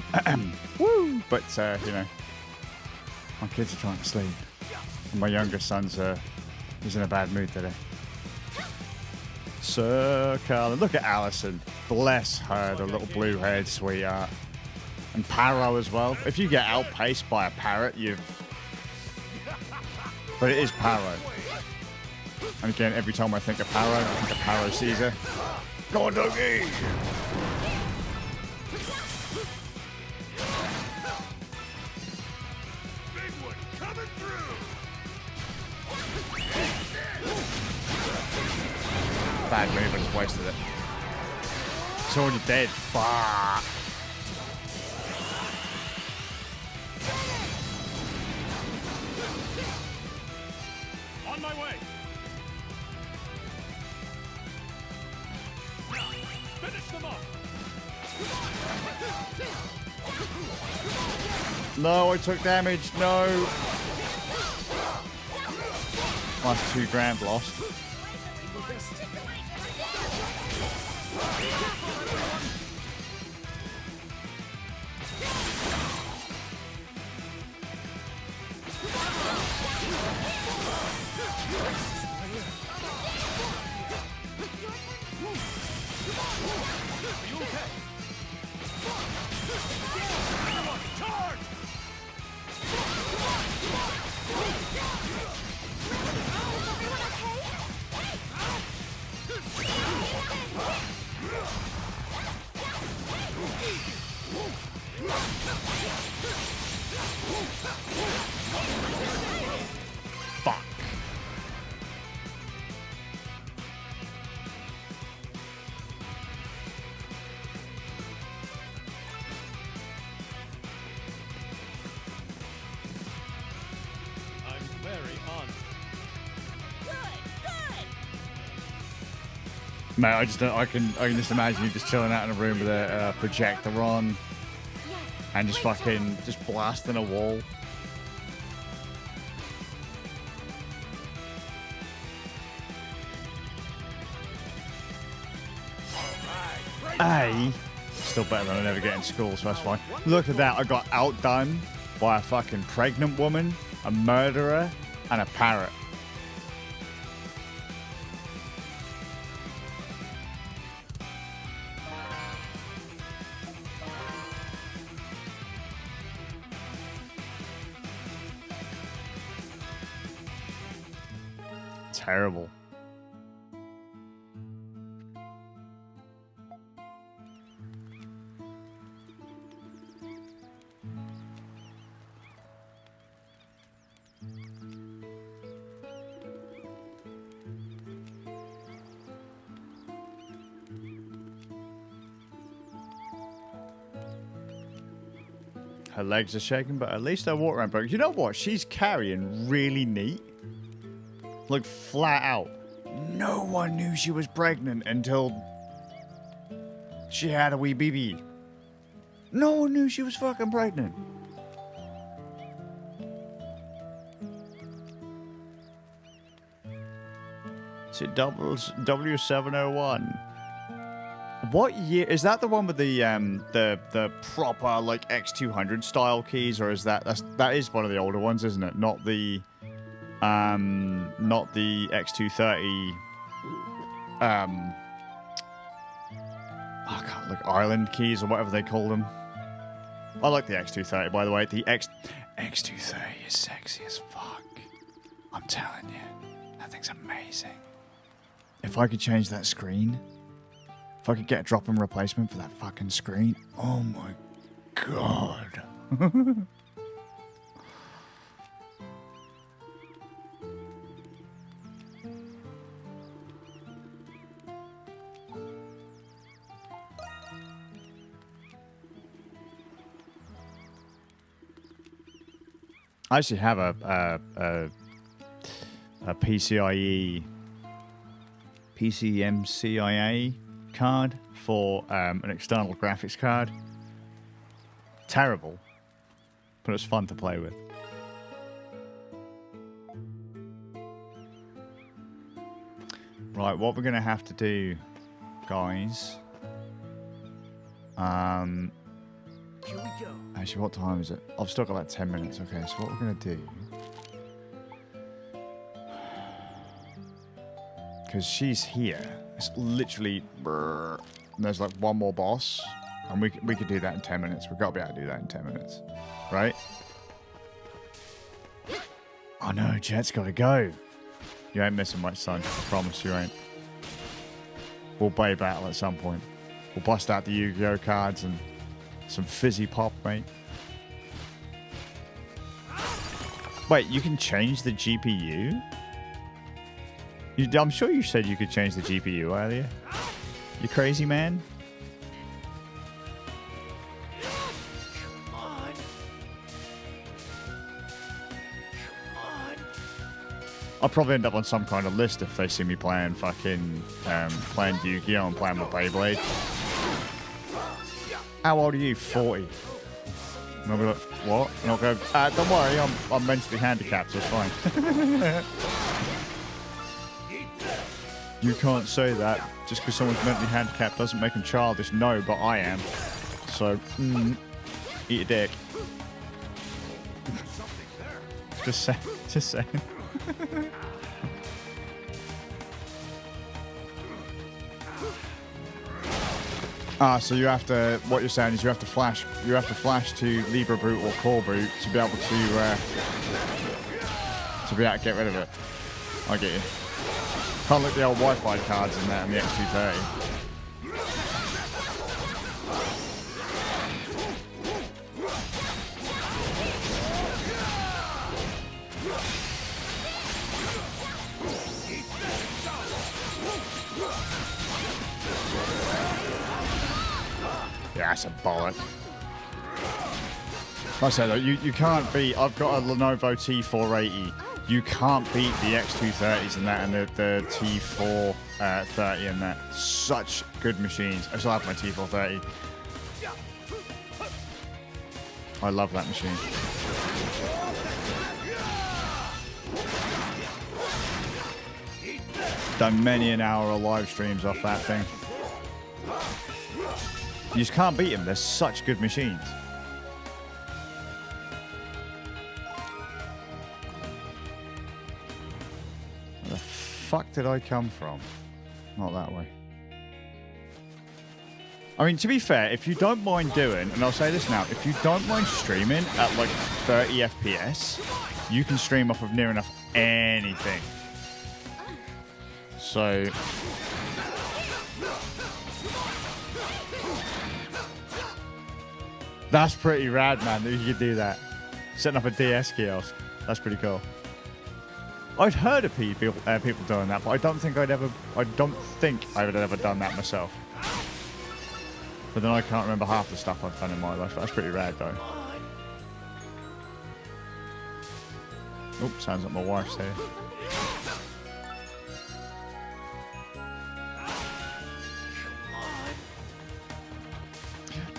Woo! But you know, my kids are trying to sleep. And my youngest son's he's in a bad mood today. Sir Carlin. Look at Allison. Bless her, the little blue-haired sweetheart. And Paro as well. If you get outpaced by a parrot, you've... But it is Paro. And again, every time I think of Paro, I think of Paro Caesar. Go on, doggy! Big one coming through. Bad move, I just wasted it. It's already dead. Fuck. On my way. Finish them off. No, I took damage. No. Last $2,000 lost. Fuck. I'm very honored. Mate, I just don't, I can just imagine you just chilling out in a room with a projector on and just fucking just blasting a wall. A, still better than I never get in school, so that's fine. Look at that, I got outdone by a fucking pregnant woman, a murderer, and a parrot. Terrible. Her legs are shaking, but at least her walk around broke. You know what? She's carrying really neat. Like, flat out. No one knew she was pregnant until she had a wee baby. No one knew she was fucking pregnant. Is it W701? What year is that? The one with the proper like X200 style keys, or is that that is one of the older ones, isn't it? Not the X230. I can't look, Ireland keys or whatever they call them. I like the X230, by the way. The X230 is sexy as fuck. I'm telling you, that thing's amazing. If I could change that screen. If I could get a drop-in replacement for that fucking screen, oh my god. I actually have a PCMCIA card for an external graphics card. Terrible, but it's fun to play with. Right, what we're gonna have to do, guys. Here we go. Actually, what time is it? I've still got about 10 minutes. Okay, so what we're gonna do, because she's here. It's literally, and there's like one more boss, and we could do that in 10 minutes. We've got to be able to do that in 10 minutes, right? Oh no, Jet's got to go. You ain't missing much, son. I promise you ain't. We'll play battle at some point. We'll bust out the Yu-Gi-Oh cards and some fizzy pop, mate. Wait, you can change the GPU? I'm sure you said you could change the GPU earlier. You crazy, man? Come on. I'll probably end up on some kind of list if they see me playing fucking playing Yu-Gi-Oh and playing with Beyblade. How old are you? 40. And I'll be like, what? And I'll go, don't worry, I'm mentally handicapped, so it's fine. You can't say that. Just because someone's mentally handicapped doesn't make them childish. No, but I am. So, eat a dick. Just saying. So you have to, what you're saying is you have to flash to Libra Brute or Core Brute to be able to get rid of it. I get you. Can't look the old Wi-Fi cards in there in the X230. Yeah, that's a bollock. Like I said, you can't beat. I've got a Lenovo T480. You can't beat the X230s in that and the T430 in that. Such good machines. I still have my T430. I love that machine. Done many an hour of live streams off that thing. You just can't beat them. They're such good machines. Where the fuck did I come from? Not that way. I mean, to be fair, if you don't mind doing, and I'll say this now, if you don't mind streaming at like 30 FPS, you can stream off of near enough anything. So... that's pretty rad, man, that you could do that. Setting up a DS kiosk. That's pretty cool. I'd heard of people doing that, but I don't think I would have ever done that myself. But then I can't remember half the stuff I've done in my life. That's pretty rad, though. Oops, sounds like my wife's here.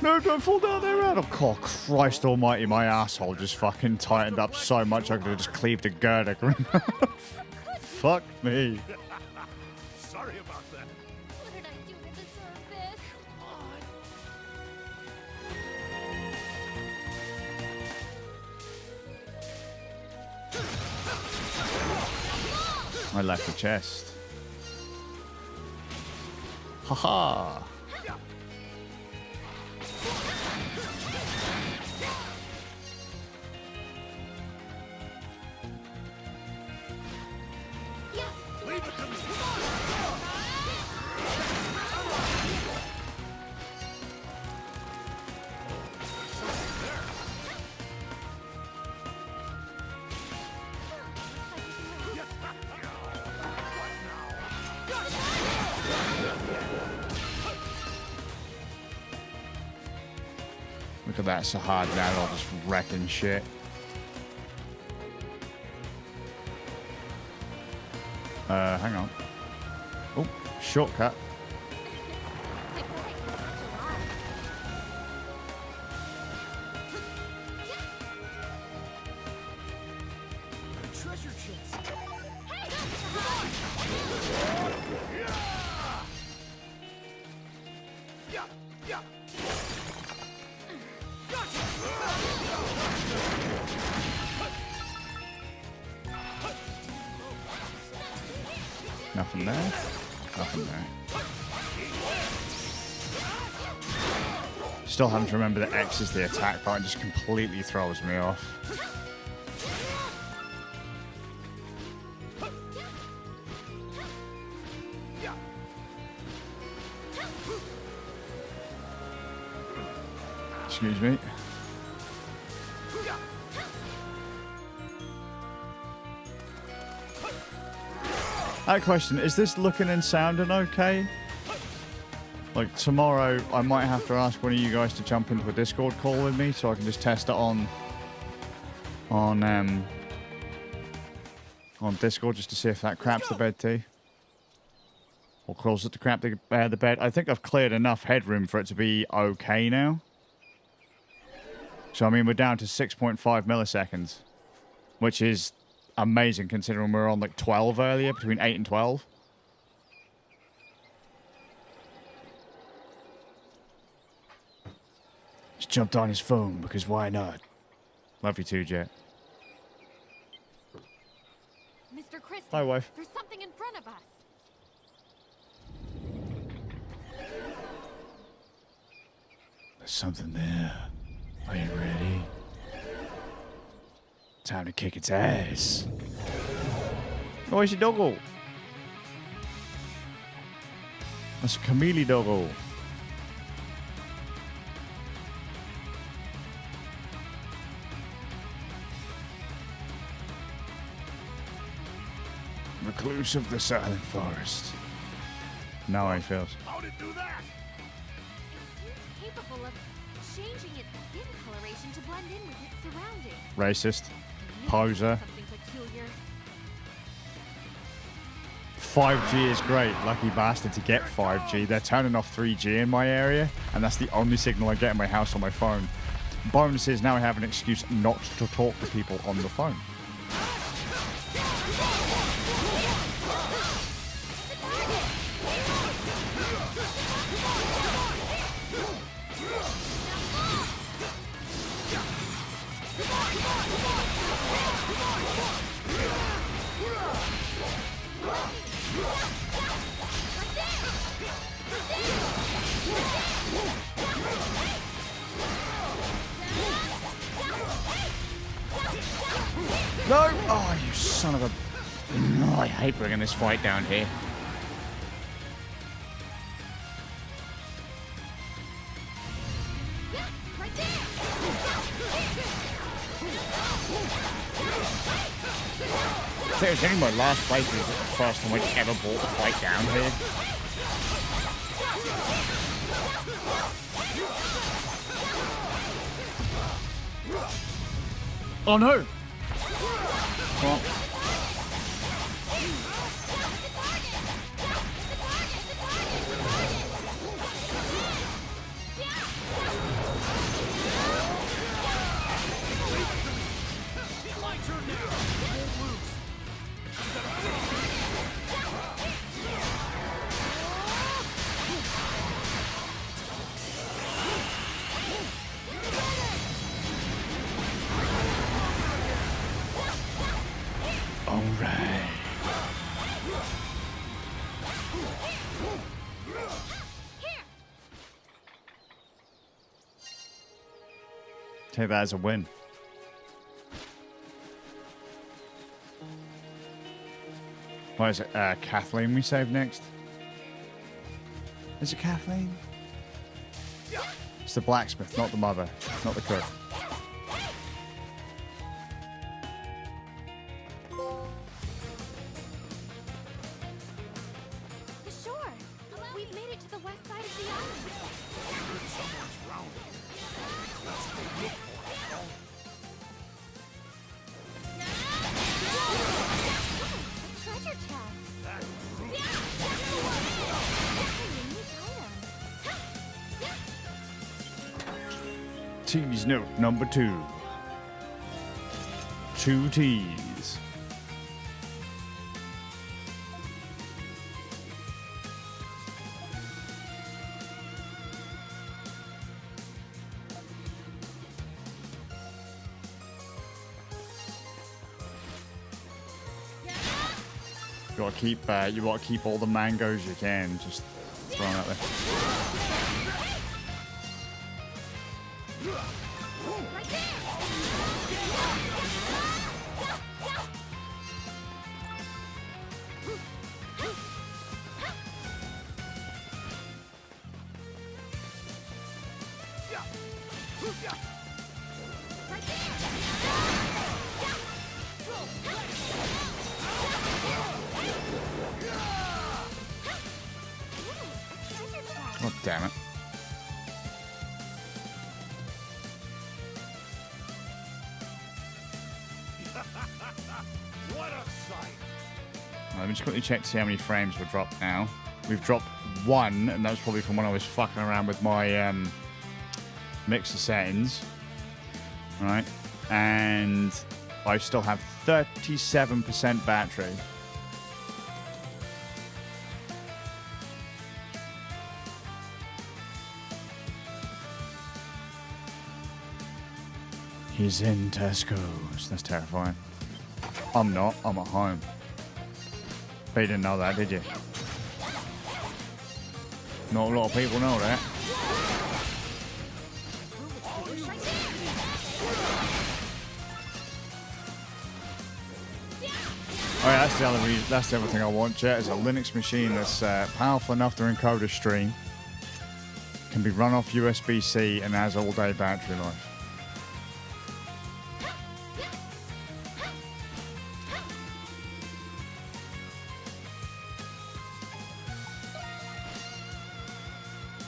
No, don't fall down there, Rad. Oh, Christ almighty, my asshole just fucking tightened up so much I could have just cleaved a girder. Fuck me. I left the chest. Haha. Leave it to me. Look at that Sahad now, just wrecking shit. Hang on. Oh, shortcut. I bet I can catch a lot. Treasure chest. Yeah, yeah. Nothing there. Nothing there. Still having to remember that X is the attack button, just completely throws me off. Excuse me. I have a question, is this looking and sounding okay? Like tomorrow, I might have to ask one of you guys to jump into a Discord call with me so I can just test it on Discord just to see if that craps the bed too. Or causes it to crap the bed. I think I've cleared enough headroom for it to be okay now. So, I mean, we're down to 6.5 milliseconds, which is amazing considering we were on like 12 earlier, between 8 and 12. Just jumped on his phone because why not? Love you too, Jet. Mr. Kristen, Hi, wife. there's something in front of us. There's something there. Are you ready? Time to kick its ass. Oh, it's a doggo. That's a chameleon doggo. Recluse of the silent forest. Now how he feels. How'd it do that? It seems capable of changing its skin coloration to blend in with its surroundings. Racist. Maybe Poser. Something peculiar. 5G is great. Lucky bastard to get 5G. They're turning off 3G in my area, and that's the only signal I get in my house on my phone. Bonus is now I have an excuse not to talk to people on the phone. No! Oh, you son of a... Oh, I hate bringing this fight down here. Right there! I think it was only my last playthrough was the first time I ever brought the fight down here. Oh no! Well, My turn now. I won't lose. alright. Take that as a win. What is it? Kathleen we save next? Is it Kathleen? It's the blacksmith, not the mother, not the cook. The shore! We've made it to the west side of the island. Someone's round. Let's go look for it. A treasure chest. That root. That's a unique item. T's note number 2. 2 T's. You gotta keep all the mangoes you can. Just throw them out there. Oh, damn it. What a sight. Let me just quickly check to see how many frames we've dropped now. We've dropped 1, and that was probably from when I was fucking around with my mixer settings. Right. And I still have 37% battery. He's in Tesco's. That's terrifying. I'm not. I'm at home. But you didn't know that, did you? Not a lot of people know that. Oh yeah, that's the other reason. That's the other thing I want, chat, is a Linux machine that's powerful enough to encode a stream, can be run off USB-C, and has all-day battery life.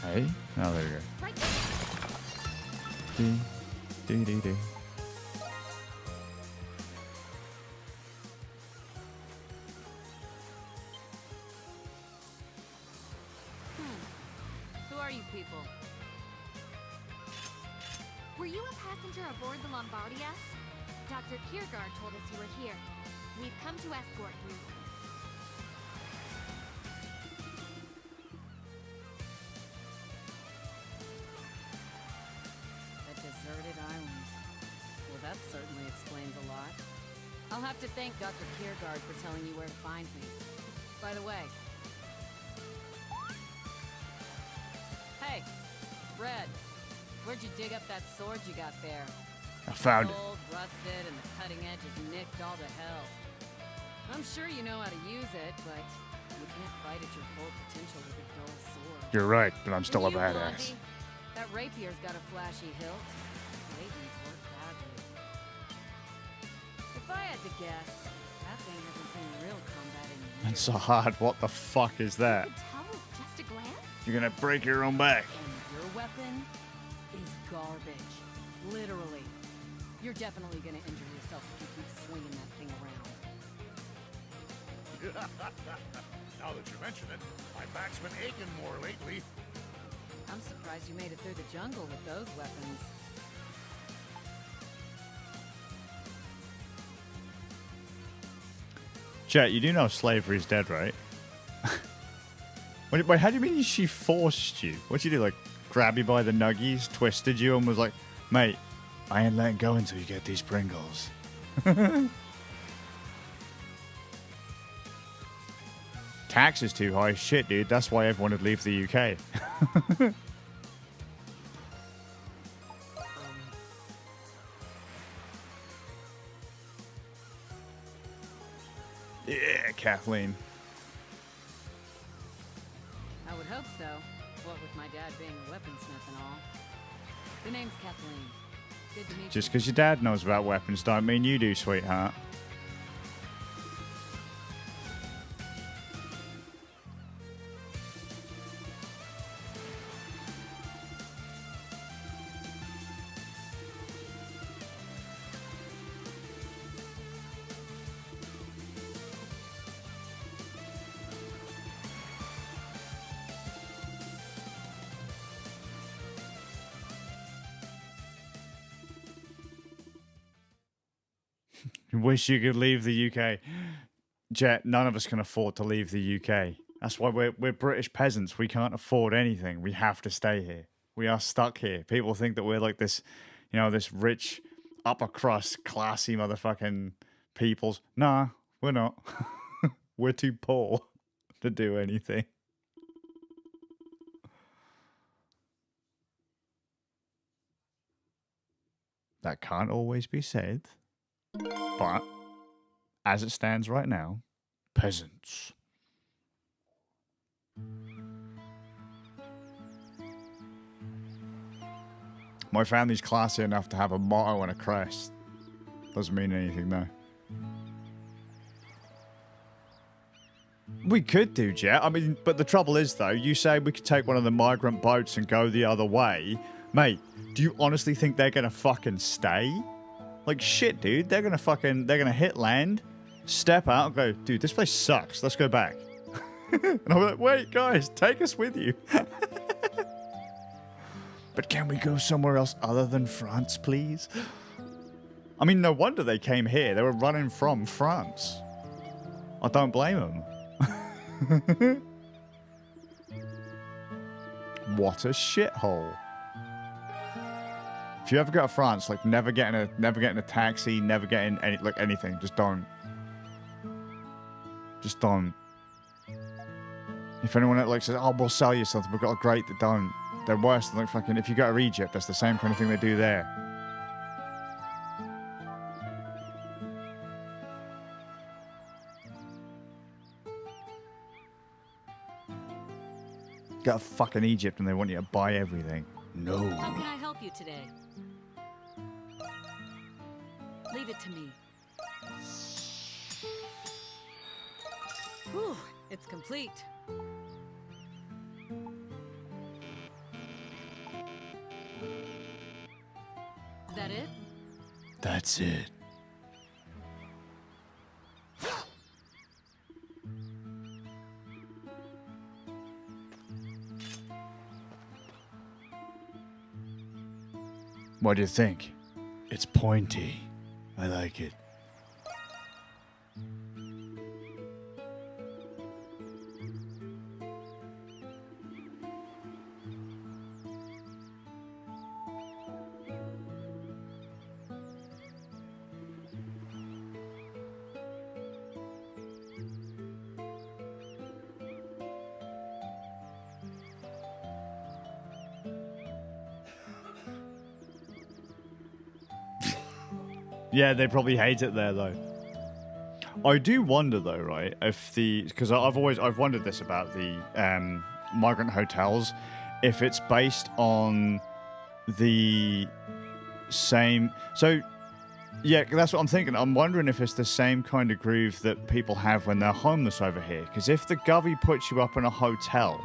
Hey? Oh, there you go. Dee, dee, dee, dee. Who are you people? Were you a passenger aboard the Lombardia? Dr. Kiergaard told us you were here. We've come to escort you. A deserted island. Well, that certainly explains a lot. I'll have to thank Dr. Kiergaard for telling you where to find me. By the way... Hey, Red, where'd you dig up that sword you got there? I found it. It's old, rusted, and the cutting edge is nicked all to hell. I'm sure you know how to use it, but you can't fight at your full potential with a dull sword. You're right, but I'm still a And you, badass. Blondie, that rapier's got a flashy hilt. Blades work badly. If I had to guess, that thing hasn't seen real combat in years. That's so hard. What the fuck is that? You could tell with just a glance? You're gonna break your own back. And your weapon is garbage. Literally. You're definitely gonna injure yourself if you keep swinging that thing around. Now that you mention it, my back's been aching more lately. I'm surprised you made it through the jungle with those weapons. Chat, you do know slavery's dead, right? Wait, how do you mean she forced you? What'd you do, like, grab you by the nuggies, twisted you, and was like, mate, I ain't letting go until you get these Pringles. Tax is too high. Shit, dude. That's why everyone would leave the UK. Yeah, Kathleen. I would hope so. What with my dad being a weaponsmith and all. The name's Kathleen. Good to meet Just you. because your dad knows about weapons don't mean you do, sweetheart. Wish you could leave the UK. Jet, none of us can afford to leave the UK. That's why we're British peasants. We can't afford anything. We have to stay here. We are stuck here. People think that we're like this, you know, this rich, upper crust, classy motherfucking peoples. Nah, we're not. We're too poor to do anything. That can't always be said. But, as it stands right now, peasants. My family's classy enough to have a motto and a crest. Doesn't mean anything, though. We could do, Jet. I mean, but the trouble is, though, you say we could take one of the migrant boats and go the other way. Mate, do you honestly think they're gonna fucking stay? Like, shit, dude. They're gonna hit land, step out, and go, dude, this place sucks. Let's go back. And I'm like, wait, guys, take us with you. But can we go somewhere else other than France, please? I mean, no wonder they came here. They were running from France. I don't blame them. What a shithole. If you ever go to France, like never get in a taxi, never get in anything. Just don't. Just don't. If anyone like says, "Oh, we'll sell you something," we've got a great that don't. They're worse than like fucking. If you go to Egypt, that's the same kind of thing they do there. Go to fucking Egypt and they want you to buy everything. No. How can I help you today? Leave it to me. Whew, it's complete. Is that it? That's it. What do you think? It's pointy. I like it. Yeah, they probably hate it there, though. I do wonder, though, right, if because I've wondered this about the migrant hotels, if it's based on the same. So, yeah, that's what I'm thinking. I'm wondering if it's the same kind of groove that people have when they're homeless over here. Because if the govy puts you up in a hotel,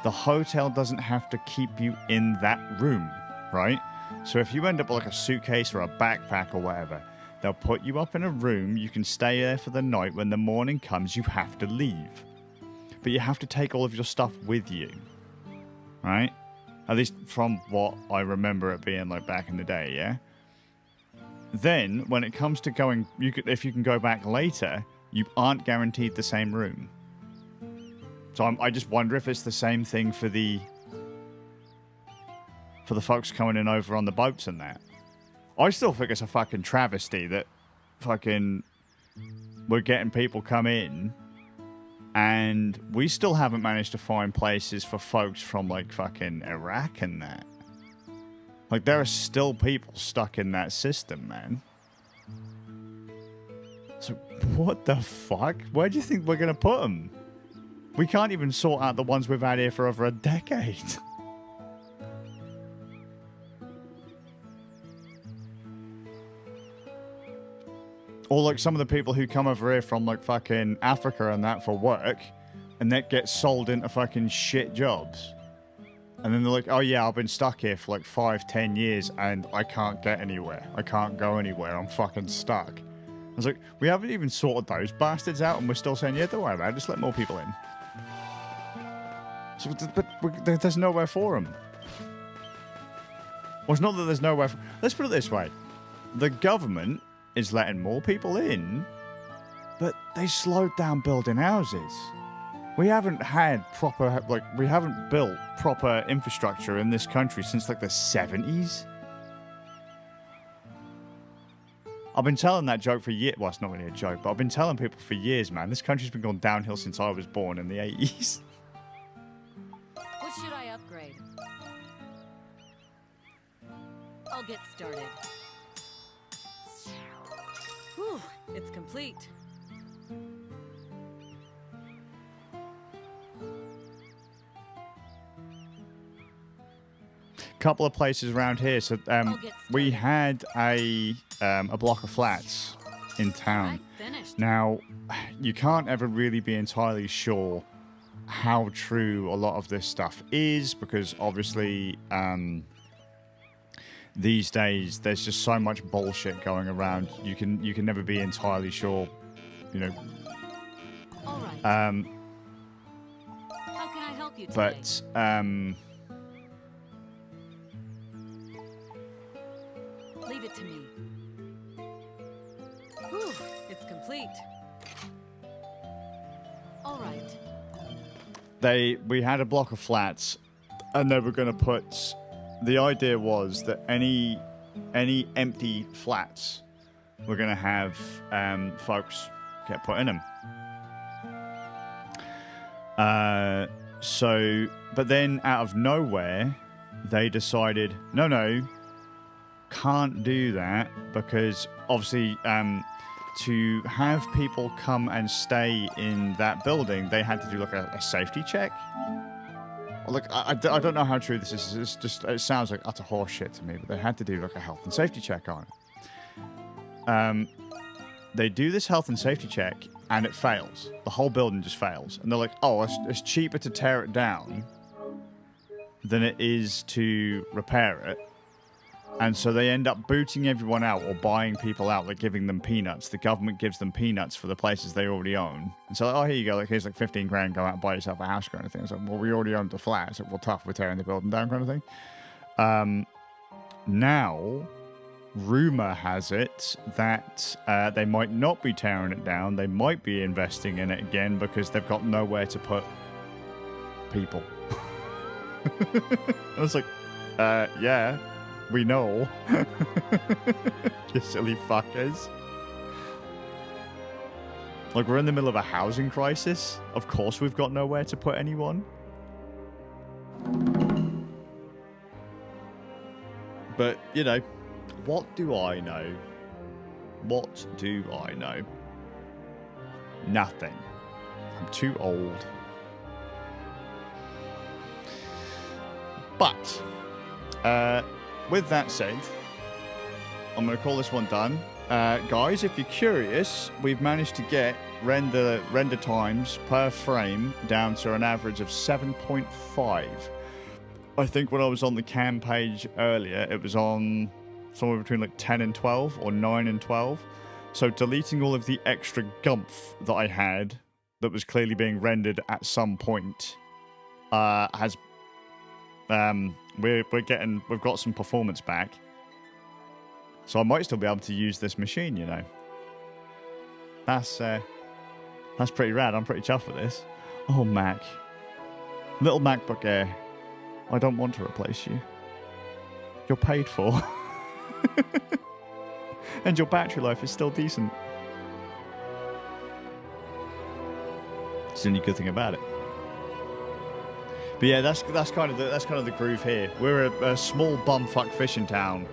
the hotel doesn't have to keep you in that room, right? So if you end up with like a suitcase or a backpack or whatever, they'll put you up in a room. You can stay there for the night. When the morning comes, you have to leave. But you have to take all of your stuff with you, right? At least from what I remember it being like back in the day, yeah? Then, when it comes to going, if you can go back later, you aren't guaranteed the same room. So I just wonder if it's the same thing for the folks coming in over on the boats and that. I still think it's a fucking travesty that fucking we're getting people come in and we still haven't managed to find places for folks from like fucking Iraq and that. Like there are still people stuck in that system, man. So, what the fuck? Where do you think we're going to put them? We can't even sort out the ones we've had here for over a decade. Or like some of the people who come over here from like fucking Africa and that for work, and that gets sold into fucking shit jobs. And then they're like, oh yeah, I've been stuck here for like 5-10 years and I can't get anywhere. I can't go anywhere. I'm fucking stuck. I was like, we haven't even sorted those bastards out and we're still saying, yeah, don't worry about it, just let more people in. So, but there's nowhere for them. Well, it's not that there's nowhere for... Let's put it this way. The government is letting more people in, but they slowed down building houses. We haven't had proper, like, we haven't built proper infrastructure in this country since, like, the 70s. I've been telling that joke for years. Well, it's not really a joke, but I've been telling people for years, man. This country's been going downhill since I was born in the 80s. What should I upgrade? I'll get started. Whew, it's complete. Couple of places around here. So we had a block of flats in town. Now, you can't ever really be entirely sure how true a lot of this stuff is because obviously these days there's just so much bullshit going around. You can never be entirely sure, you know. All right. How can I help you today? But leave it to me. Whew, it's complete. All right. we had a block of flats, and they were going to put. The idea was that any empty flats were going to have folks get put in them. But then out of nowhere, they decided, no, can't do that because obviously to have people come and stay in that building, they had to do like a safety check. Look, I don't know how true this is. It's just, it sounds like utter horseshit to me, but they had to do like a health and safety check on it. They do this health and safety check, and it fails. The whole building just fails. And they're like, oh, it's cheaper to tear it down than it is to repair it. And so they end up booting everyone out or buying people out, like giving them peanuts. The government gives them peanuts for the places they already own. And so, like, oh, here you go. Like, here's like 15 grand. Go out and buy yourself a house kind of thing. It's like, well, we already owned the flat. It's like, well, tough. We're tearing the building down kind of thing. Now, rumor has it that they might not be tearing it down. They might be investing in it again because they've got nowhere to put people. I was like, yeah. We know. You silly fuckers. Like, we're in the middle of a housing crisis. Of course we've got nowhere to put anyone. But, you know, what do I know? What do I know? Nothing. I'm too old. But, with that said, I'm going to call this one done. Guys, if you're curious, we've managed to get render times per frame down to an average of 7.5. I think when I was on the cam page earlier, it was on somewhere between like 10 and 12 or 9 and 12. So deleting all of the extra gumph that I had that was clearly being rendered at some point has... we've got some performance back, so I might still be able to use this machine. You know, that's pretty rad. I'm pretty chuffed with this. Oh, Mac, little MacBook Air, I don't want to replace you. You're paid for, and your battery life is still decent. It's the only good thing about it. But yeah, that's kind of the groove here. We're a small bumfuck fishing town.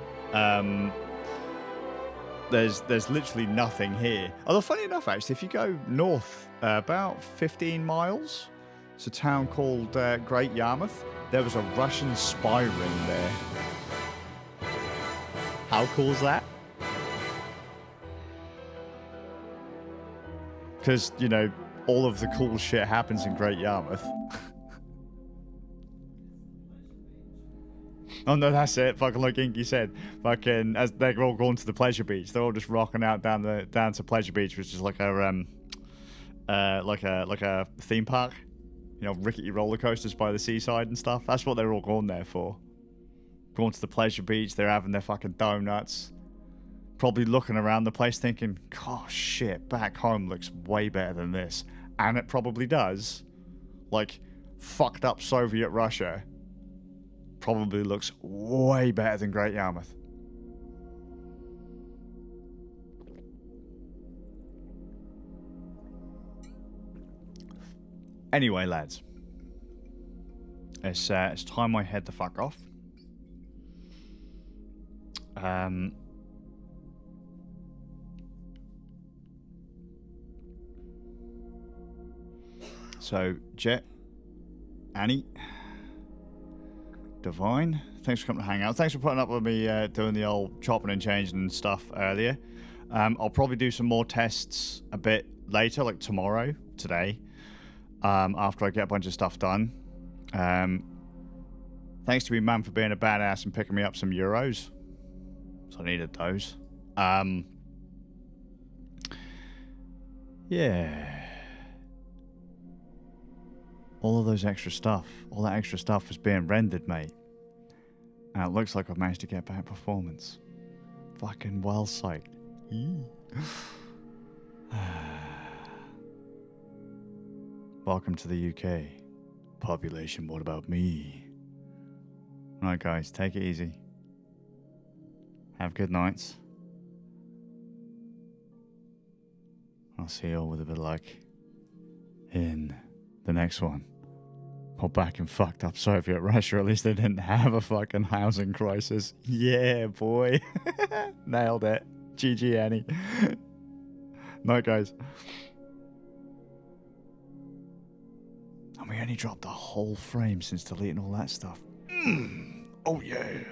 There's literally nothing here. Although funny enough, actually, if you go north about 15 miles, it's a town called Great Yarmouth. There was a Russian spy ring there. How cool is that? Because, you know, all of the cool shit happens in Great Yarmouth. Oh no, that's it. Fucking like Inky said, fucking as they're all going to the pleasure beach, they're all just rocking out down to pleasure beach, which is like a theme park, you know, rickety roller coasters by the seaside and stuff. That's what they're all going there for. Going to the pleasure beach, they're having their fucking donuts, probably looking around the place thinking, "Gosh, shit, back home looks way better than this," and it probably does. Like fucked up Soviet Russia probably looks way better than Great Yarmouth. Anyway, lads, it's time I head the fuck off. So, Jet, Annie, Divine, thanks for coming to hang out. Thanks for putting up with me doing the old chopping and changing and stuff earlier. I'll probably do some more tests a bit later, like tomorrow, today, after I get a bunch of stuff done. Thanks to me, man, for being a badass and picking me up some euros. So I needed those. Yeah. All of those extra stuff, all that extra stuff was being rendered, mate. And it looks like I've managed to get back performance. Fucking well psyched. Welcome to the UK. Population, what about me? Alright guys, take it easy. Have good nights. I'll see you all with a bit of luck in the next one. Or back in fucked up Soviet Russia, at least they didn't have a fucking housing crisis. Yeah, boy. Nailed it. GG, Annie. Night, guys. And we only dropped the whole frame since deleting all that stuff. Oh, yeah.